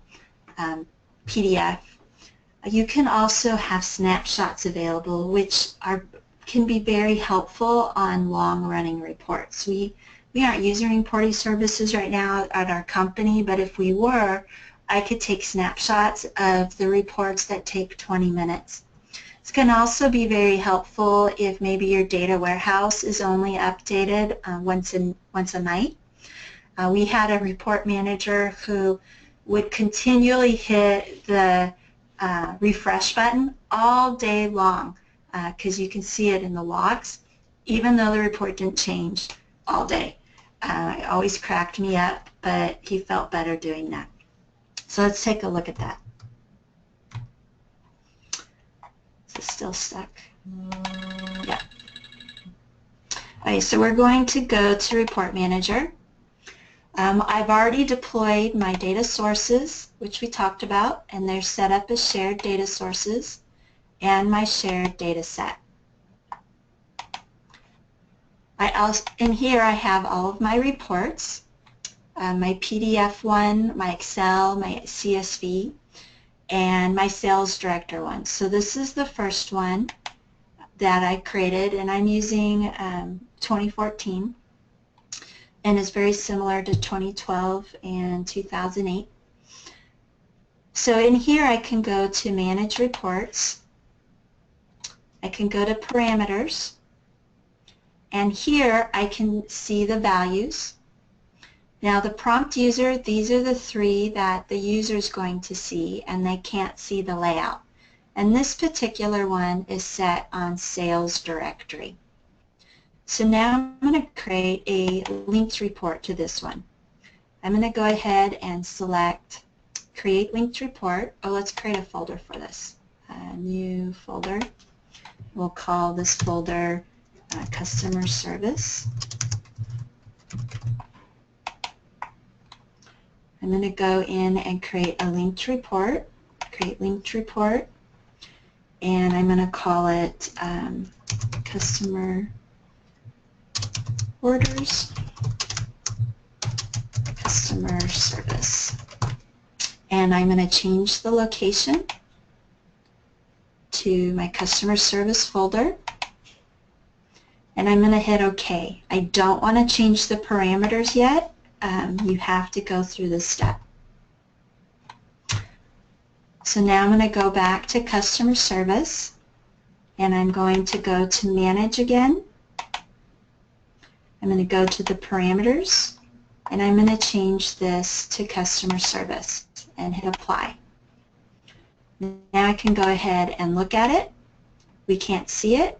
PDF. You can also have snapshots available, which can be very helpful on long-running reports. We aren't using reporting services right now at our company, but if we were, I could take snapshots of the reports that take 20 minutes. This can also be very helpful if maybe your data warehouse is only updated once a night. We had a report manager who would continually hit the refresh button all day long because you can see it in the logs, even though the report didn't change all day. It always cracked me up, but he felt better doing that. So let's take a look at that. Is it still stuck? Yeah. Okay, so we're going to go to Report Manager. I've already deployed my data sources, which we talked about, and they're set up as shared data sources, and my shared data set. In here I have all of my reports, my PDF one, my Excel, my CSV, and my sales director one. So this is the first one that I created, and I'm using 2014, and it's very similar to 2012 and 2008. So in here I can go to Manage Reports, I can go to Parameters, and here I can see the values. Now the prompt user, these are the three that the user is going to see, and they can't see the layout. And this particular one is set on Sales Directory. So now I'm going to create a linked report to this one. I'm going to go ahead and select Create Linked Report. Oh, let's create a folder for this. New folder. We'll call this folder Customer Service. I'm going to go in and create a linked report. Create linked report. And I'm going to call it Customer Orders, Customer Service. And I'm going to change the location to my Customer Service folder. And I'm going to hit OK. I don't want to change the parameters yet. You have to go through this step. So now I'm going to go back to Customer Service, and I'm going to go to Manage again. I'm going to go to the parameters, and I'm going to change this to Customer Service and hit Apply. Now I can go ahead and look at it. We can't see it,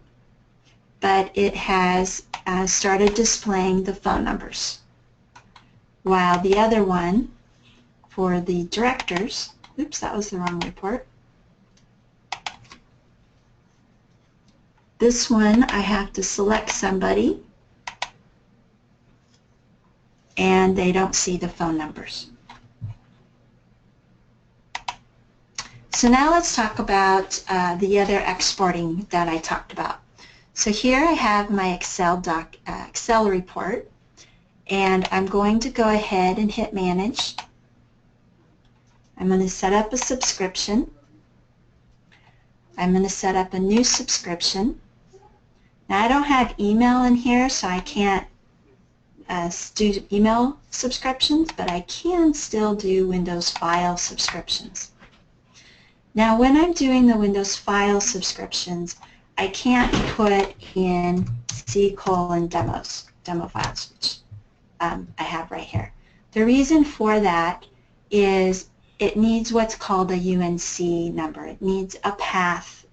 but it has started displaying the phone numbers. While the other one, for the directors, oops, that was the wrong report. This one, I have to select somebody, and they don't see the phone numbers. So now let's talk about the other exporting that I talked about. So here I have my Excel report, and I'm going to go ahead and hit Manage. I'm going to set up a subscription. I'm going to set up a new subscription. Now I don't have email in here, so I can't do email subscriptions, but I can still do Windows File subscriptions. Now when I'm doing the Windows File subscriptions, I can't put in demo files, which I have right here. The reason for that is it needs what's called a UNC number. It needs a path.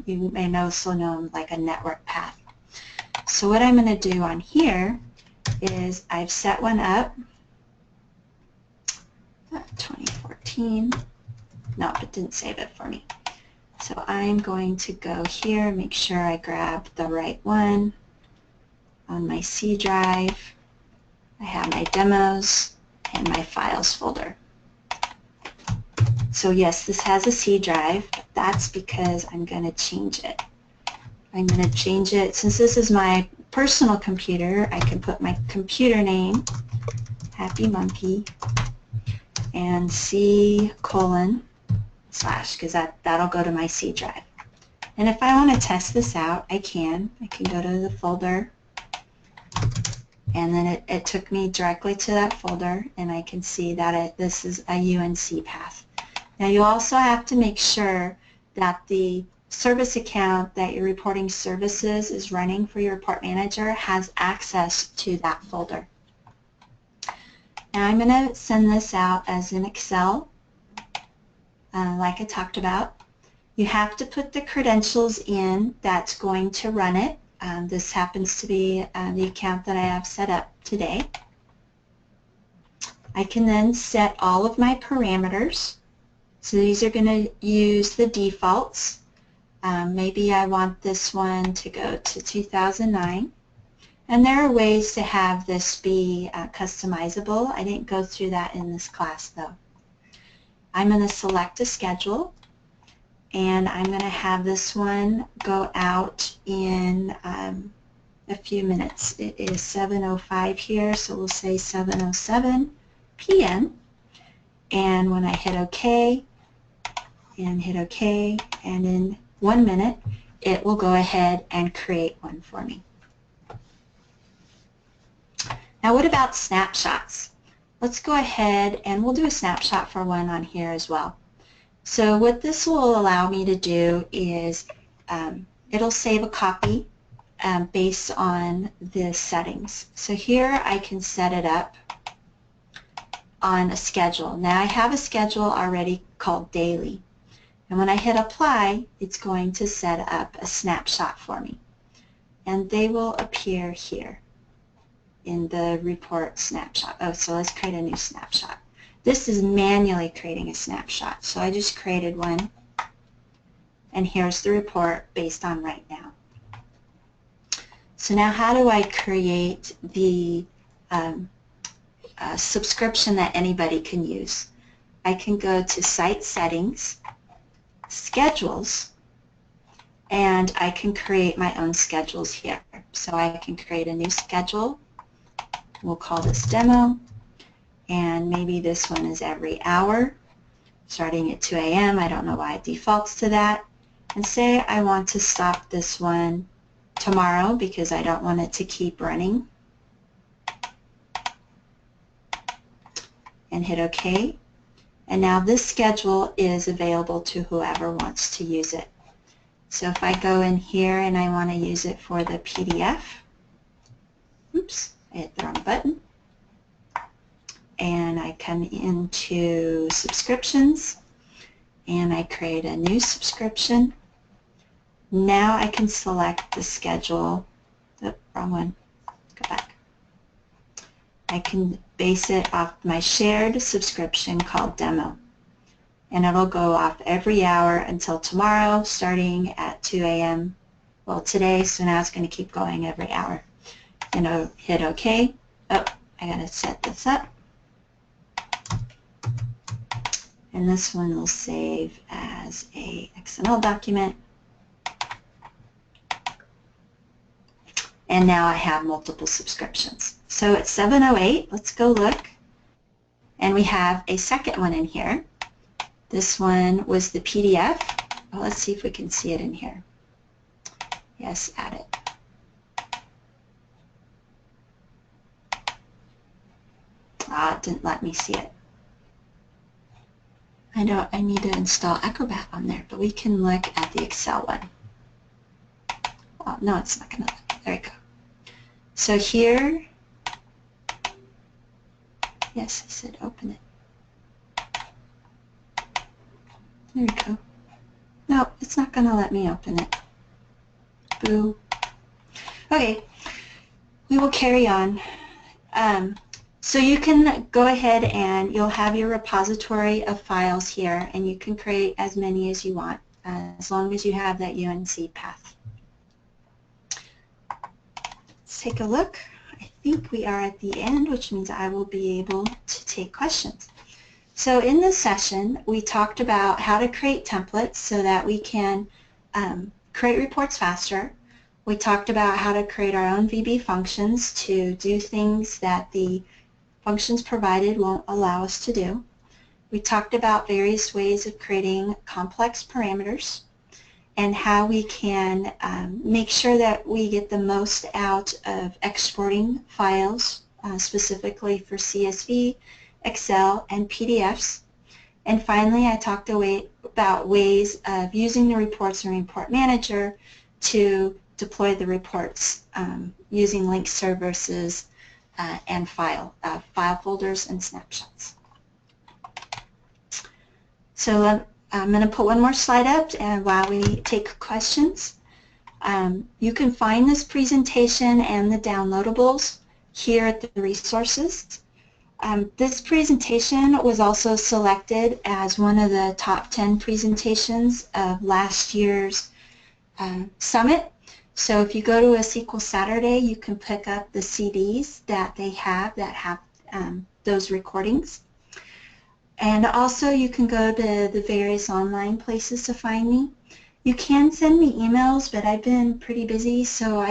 You may also know like a network path. So what I'm going to do on here is I've set one up, 2014. No, it didn't save it for me. So I'm going to go here, make sure I grab the right one on my C drive. I have my demos and my files folder. So yes, this has a C drive, but that's because I'm going to change it. I'm going to change it. Since this is my personal computer, I can put my computer name, Happy Monkey, and C:/. / because that'll go to my C drive. And if I want to test this out, I can. I can go to the folder, and then it took me directly to that folder, and I can see that this is a UNC path. Now you also have to make sure that the service account that your reporting services is running for your report manager has access to that folder. Now I'm going to send this out as an Excel, like I talked about. You have to put the credentials in that's going to run it. This happens to be the account that I have set up today. I can then set all of my parameters. So these are going to use the defaults. Maybe I want this one to go to 2009. And there are ways to have this be customizable. I didn't go through that in this class though. I'm going to select a schedule, and I'm going to have this one go out in a few minutes. It is 7:05 here, so we'll say 7:07 p.m. And when I hit OK, and hit OK, and in 1 minute, it will go ahead and create one for me. Now what about snapshots? Let's go ahead and we'll do a snapshot for one on here as well. So what this will allow me to do is it'll save a copy based on the settings. So here I can set it up on a schedule. Now I have a schedule already called daily. And when I hit apply, it's going to set up a snapshot for me. And they will appear here in the report snapshot. Oh, so let's create a new snapshot. This is manually creating a snapshot. So I just created one. And here's the report based on right now. So now how do I create the subscription that anybody can use? I can go to Site Settings, Schedules, and I can create my own schedules here. So I can create a new schedule. We'll call this Demo, and maybe this one is every hour, starting at 2 a.m. I don't know why it defaults to that. And say I want to stop this one tomorrow because I don't want it to keep running. And hit OK. And now this schedule is available to whoever wants to use it. So if I go in here and I want to use it for the PDF, oops, I hit the wrong button, and I come into subscriptions and I create a new subscription. Now I can select the schedule, the wrong one, go back. I can base it off my shared subscription called Demo, and it'll go off every hour until tomorrow starting at 2 a.m. Well, today, so now it's going to keep going every hour. And I'll hit OK. Oh, I got to set this up. And this one will save as a XML document. And now I have multiple subscriptions. So at 7:08, let's go look. And we have a second one in here. This one was the PDF. Well, let's see if we can see it in here. Yes, add it. It didn't let me see it. I need to install Acrobat on there, but we can look at the Excel one. Oh, no, it's not going to. There we go. So here, yes, I said open it. There we go. No, it's not going to let me open it. Boo. Okay, we will carry on. So you can go ahead and you'll have your repository of files here, and you can create as many as you want, as long as you have that UNC path. Let's take a look. I think we are at the end, which means I will be able to take questions. So in this session, we talked about how to create templates so that we can create reports faster. We talked about how to create our own VB functions to do things that the functions provided won't allow us to do. We talked about various ways of creating complex parameters and how we can make sure that we get the most out of exporting files, specifically for CSV, Excel, and PDFs. And finally, I talked about ways of using the reports in Report Manager to deploy the reports using link services and file folders and snapshots. So I'm going to put one more slide up and while we take questions. You can find this presentation and the downloadables here at the resources. This presentation was also selected as one of the top 10 presentations of last year's summit. So if you go to a SQL Saturday, you can pick up the CDs that they have that have those recordings. And also you can go to the various online places to find me. You can send me emails, but I've been pretty busy, so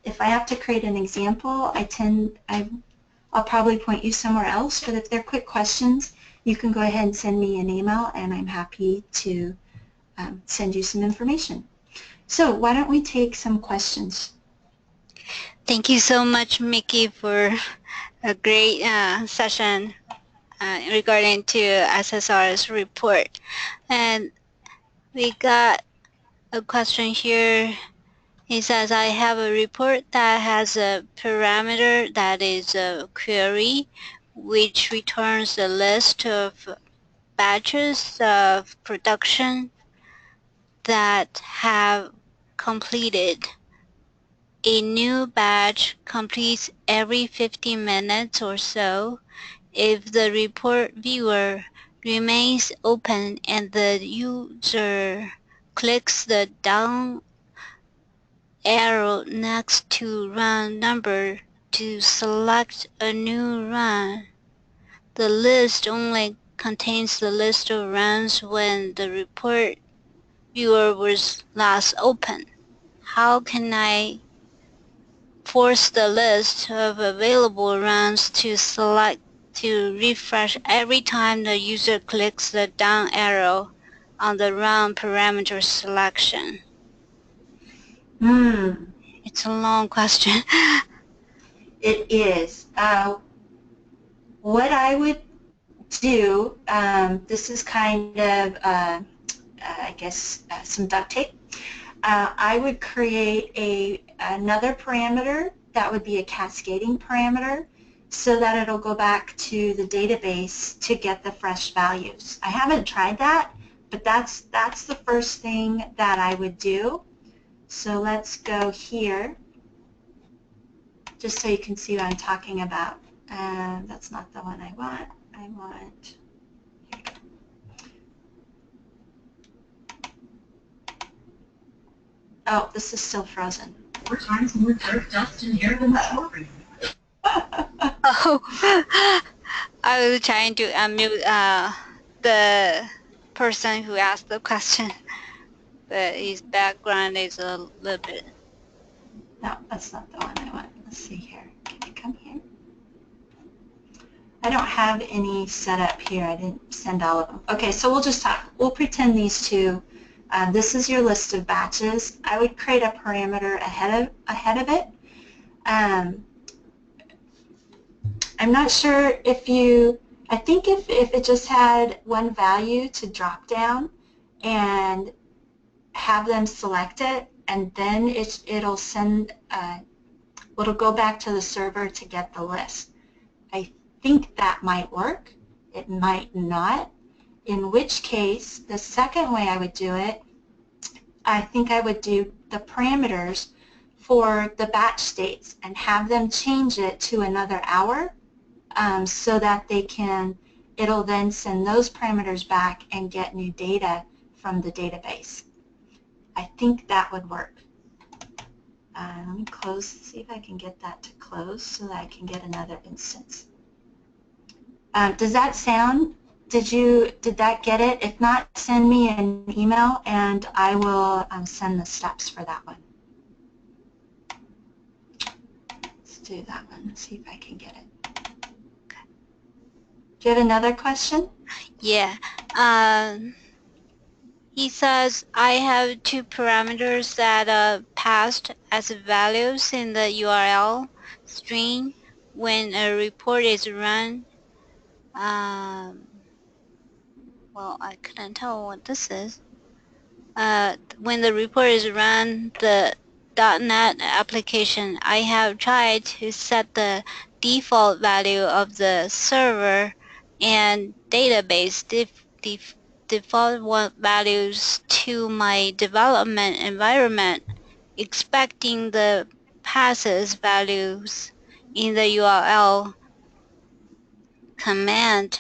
if I have to create an example, I'll probably point you somewhere else, but if they're quick questions, you can go ahead and send me an email, and I'm happy to send you some information. So why don't we take some questions? Thank you so much, Mickey, for a great session regarding to SSRS report. And we got a question here. It says, I have a report that has a parameter that is a query, which returns a list of batches of production that have completed. A new batch completes every 15 minutes or so. If the report viewer remains open and the user clicks the down arrow next to run number to select a new run, the list only contains the list of runs when the report viewer was last open. How can I force the list of available runs to refresh every time the user clicks the down arrow on the run parameter selection? It's a long question. It is. What I would do, this is kind of, I guess, some duct tape. I would create another parameter that would be a cascading parameter so that it'll go back to the database to get the fresh values. I haven't tried that, but that's the first thing that I would do. So let's go here, just so you can see what I'm talking about. That's not the one I want. I want, here we go. Oh, this is still frozen. 4 times more dirt, dust, and air than before. Oh, I was trying to unmute the person who asked the question, but his background is a little bit. No, that's not the one I want. Let's see here. Can I come here? I don't have any set up here. I didn't send all of them. Okay, so we'll just talk. We'll pretend these two. This is your list of batches. I would create a parameter ahead of it. I'm not sure if you, I think if it just had one value to drop down and have them select it, and then it'll send, it'll go back to the server to get the list. I think that might work. It might not, in which case the second way I would do it, I think I would do the parameters for the batch states and have them change it to another hour so that they can, it'll then send those parameters back and get new data from the database. I think that would work. Let me close, see if I can get that to close so that I can get another instance. Does that sound, did that get it? If not, send me an email and I will send the steps for that one. Let's do that one, let's see if I can get it. Do you have another question? Yeah. He says I have two parameters that are passed as values in the URL string when a report is run. Um, well, I couldn't tell what this is. When the report is run, the .NET application, I have tried to set the default value of the server and database default values to my development environment, expecting the passes values in the URL command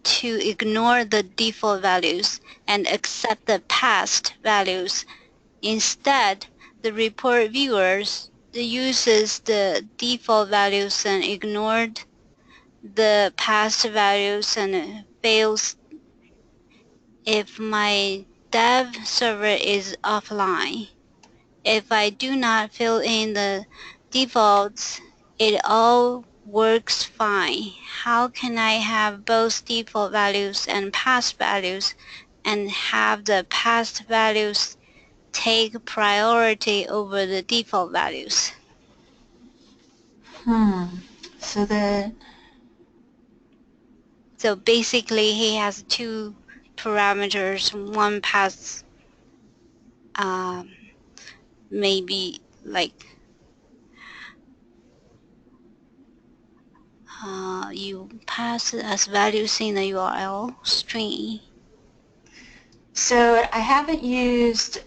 to ignore the default values and accept the passed values. Instead, the report viewers uses the default values and ignored the past values and fails if my dev server is offline. If I do not fill in the defaults, it all works fine. How can I have both default values and past values and have the past values take priority over the default values? Hmm. So the So basically he has two parameters. One pass um, maybe like you pass it as values in the URL string. so I haven't used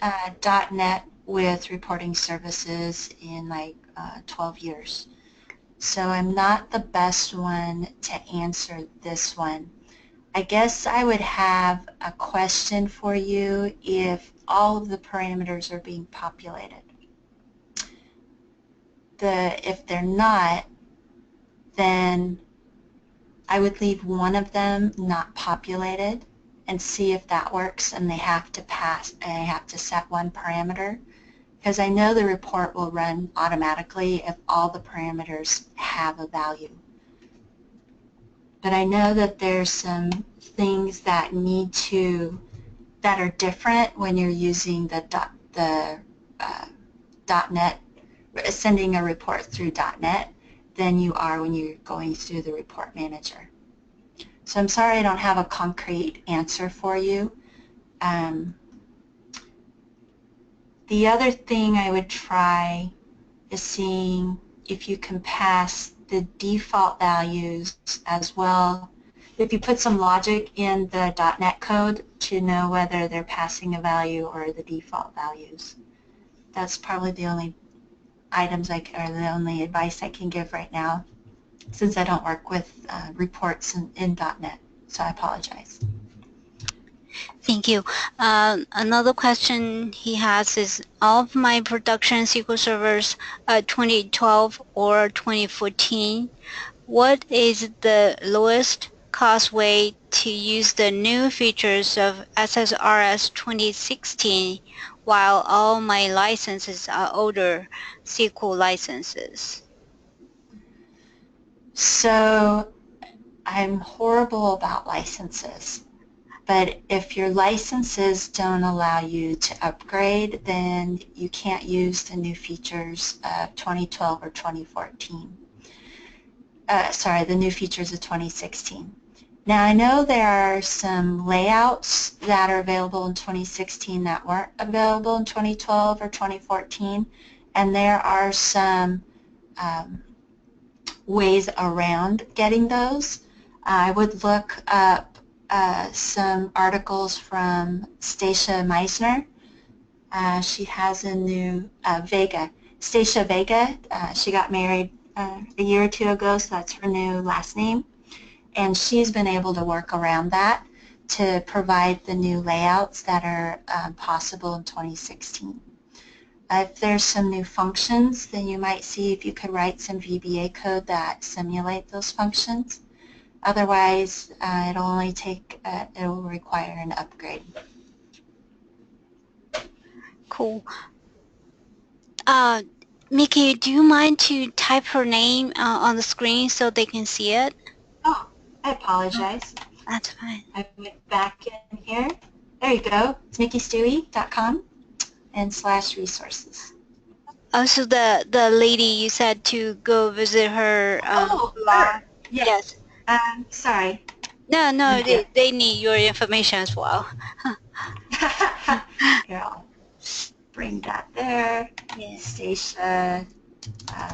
.NET with reporting services in like 12 years. So I'm not the best one to answer this one. I guess I would have a question for you if all of the parameters are being populated. If they're not, then I would leave one of them not populated and see if that works, and they have to set one parameter, because I know the report will run automatically if all the parameters have a value. But I know that there's some things that are different when you're using the uh, .NET, sending a report through .NET than you are when you're going through the report manager. So I'm sorry I don't have a concrete answer for you. Um, the other thing I would try is seeing if you can pass the default values as well. If you put some logic in the .NET code to know whether they're passing a value or the default values. That's probably the only or the only advice I can give right now, since I don't work with reports in .NET. So I apologize. Thank you. Another question he has is, all of my production SQL servers 2012 or 2014, what is the lowest cost way to use the new features of SSRS 2016 while all my licenses are older SQL licenses? So I'm horrible about licenses. But if your licenses don't allow you to upgrade, then you can't use the new features of 2012 or 2014. Sorry, the new features of 2016. Now I know there are some layouts that are available in 2016 that weren't available in 2012 or 2014, and there are some um, ways around getting those. I would look up some articles from Stacia Meisner. She has a new Stacia Vega. She got married a year or two ago, so that's her new last name. And she's been able to work around that to provide the new layouts that are possible in 2016. If there's some new functions, then you might see if you could write some VBA code that simulate those functions. Otherwise, it'll require an upgrade. Cool. Uh, Mickey, do you mind to type her name on the screen so they can see it? Oh, I Oh, apologize. that's fine. I went back in here. There you go. It's nikkistewie.com and /resources. Also, the lady you said to go visit her Oh, blog. her. Yes. Yes. Sorry. No, Let no, me get. they need your information as well. Here, I'll bring that there. Yeah. Stacia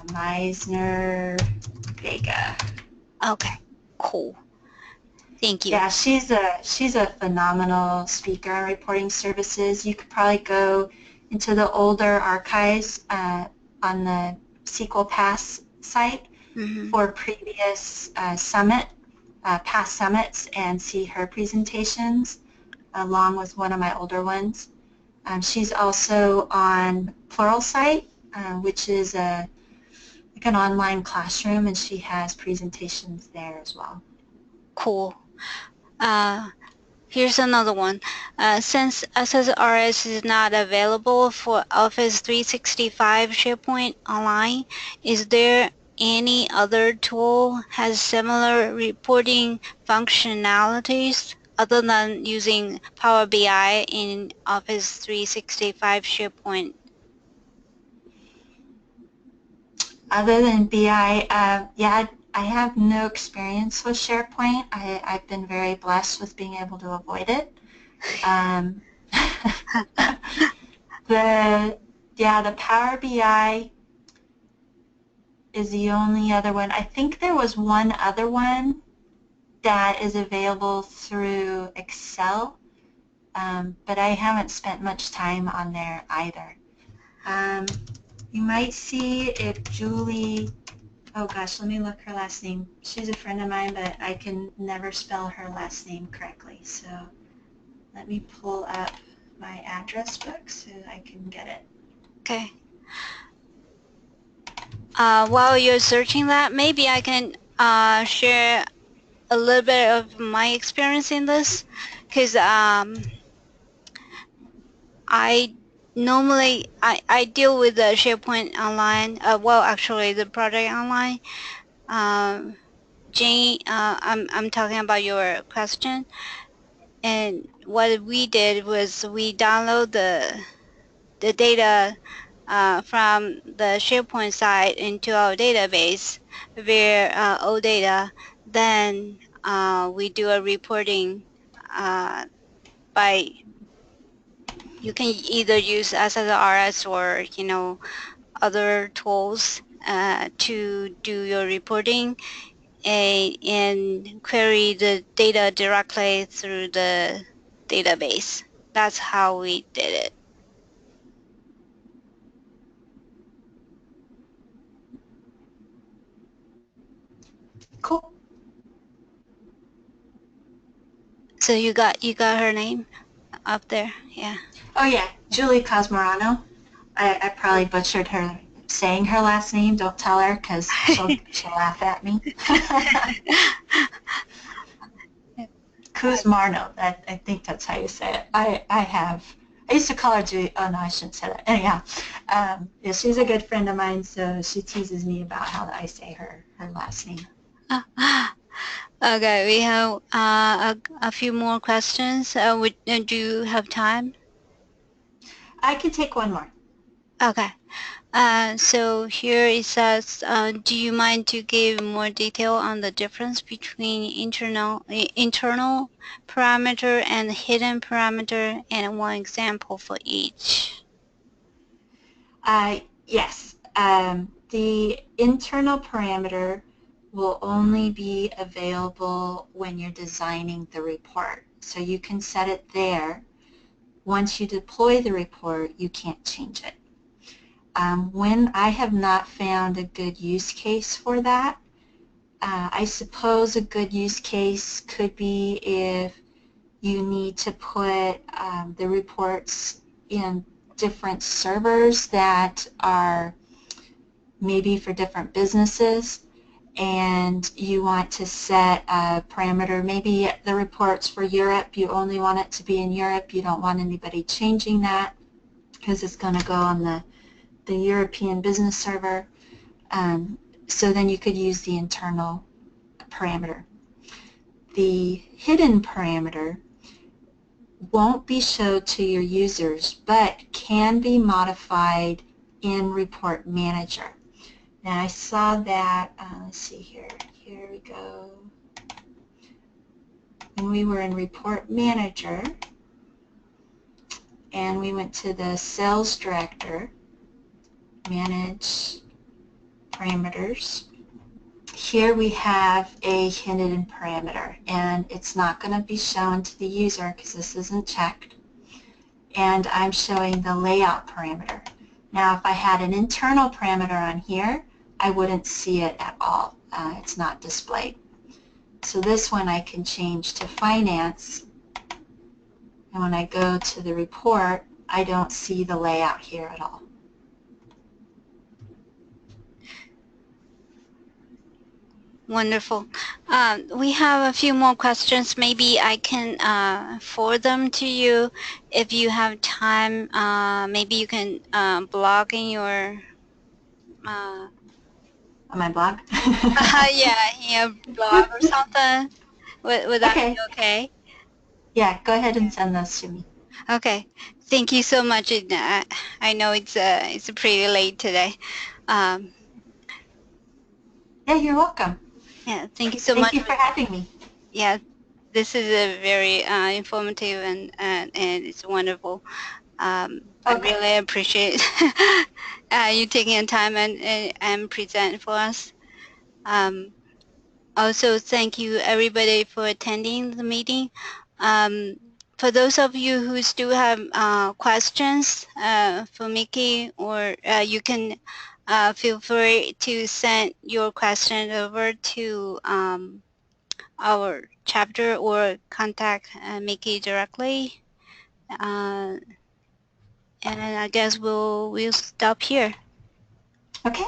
Meisner Vega. Okay. Cool. Thank you. Yeah, she's a phenomenal speaker on reporting services. You could probably go into the older archives on the SQL Pass site Hmm. for previous past summits and see her presentations along with one of my older ones. She's also on Pluralsight, which is like an online classroom, and she has presentations there as well. Cool. Uh, Here's another one. Since SSRS is not available for Office 365 SharePoint Online, is there any other tool has similar reporting functionalities other than using Power BI in Office 365 SharePoint? Other than BI, yeah, I have no experience with SharePoint. I've been very blessed with being able to avoid it. Um, the Power BI is the only other one. I think there was one other one that is available through Excel, but I haven't spent much time on there either. Um, you might see if Julie, oh gosh, let me look her last name. She's a friend of mine, but I can never spell her last name correctly. So let me pull up my address book so I can get it. Okay. While you're searching that, maybe I can share a little bit of my experience in this, because I deal with the SharePoint online. Well, actually, the project online. Um, Jane, I'm talking about your question, and what we did was we download the data from the SharePoint side into our database via OData. Then we do a reporting uh, by you can either use SSRS or other tools to do your reporting and query the data directly through the database. That's how we did it. Cool. So you got her name up there, yeah. Oh yeah, Julie Cosmorano. I probably butchered her saying her last name. Don't tell her because she'll laugh at me. Kuzmarno. I think that's how you say it. I used to call her Julie. Oh no, I shouldn't say that. Anyhow, yeah, she's a good friend of mine, so she teases me about how I say her last name. Okay, we have a few more questions. Do you have time? I can take one more. Okay. So here it says, do you mind to give more detail on the difference between internal parameter and hidden parameter and one example for each? Yes, the internal parameter will only be available when you're designing the report. So you can set it there. Once you deploy the report, you can't change it. When I have not found a good use case for that, I suppose a good use case could be if you need to put the reports in different servers that are maybe for different businesses, and you want to set a parameter. Maybe the reports for Europe, you only want it to be in Europe. You don't want anybody changing that because it's going to go on the European business server. So then you could use the internal parameter. the hidden parameter won't be showed to your users, but can be modified in Report Manager. Now I saw that, let's see here, here we go. When we were in Report Manager, and we went to the Sales Director, Manage Parameters. Here we have a hidden parameter, and it's not going to be shown to the user because this isn't checked. And I'm showing the layout parameter. Now, if I had an internal parameter on here, I wouldn't see it at all. It's not displayed. So this one I can change to Finance. And when I go to the report, I don't see the layout here at all. Wonderful. We have a few more questions. Maybe I can forward them to you if you have time. Maybe you can blog in your On my blog? yeah, in your blog or something. Would that be Okay. okay? Yeah, go ahead and send those to me. Okay. Thank you so much. I know it's pretty late today. Um, Yeah, you're welcome. yeah. Thank you so Thank much. you for having me. Yeah. This is a very informative and it's wonderful. I Okay. really appreciate you taking the time and present for us. Um, Also, thank you everybody for attending the meeting. Um, for those of you who still have questions for Mickey, or you can feel free to send your question over to our chapter or contact Mickey directly. Uh, and I guess we'll stop here. Okay.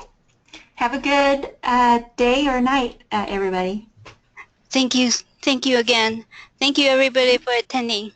Have a good day or night, everybody. Thank you again. Thank you everybody for attending.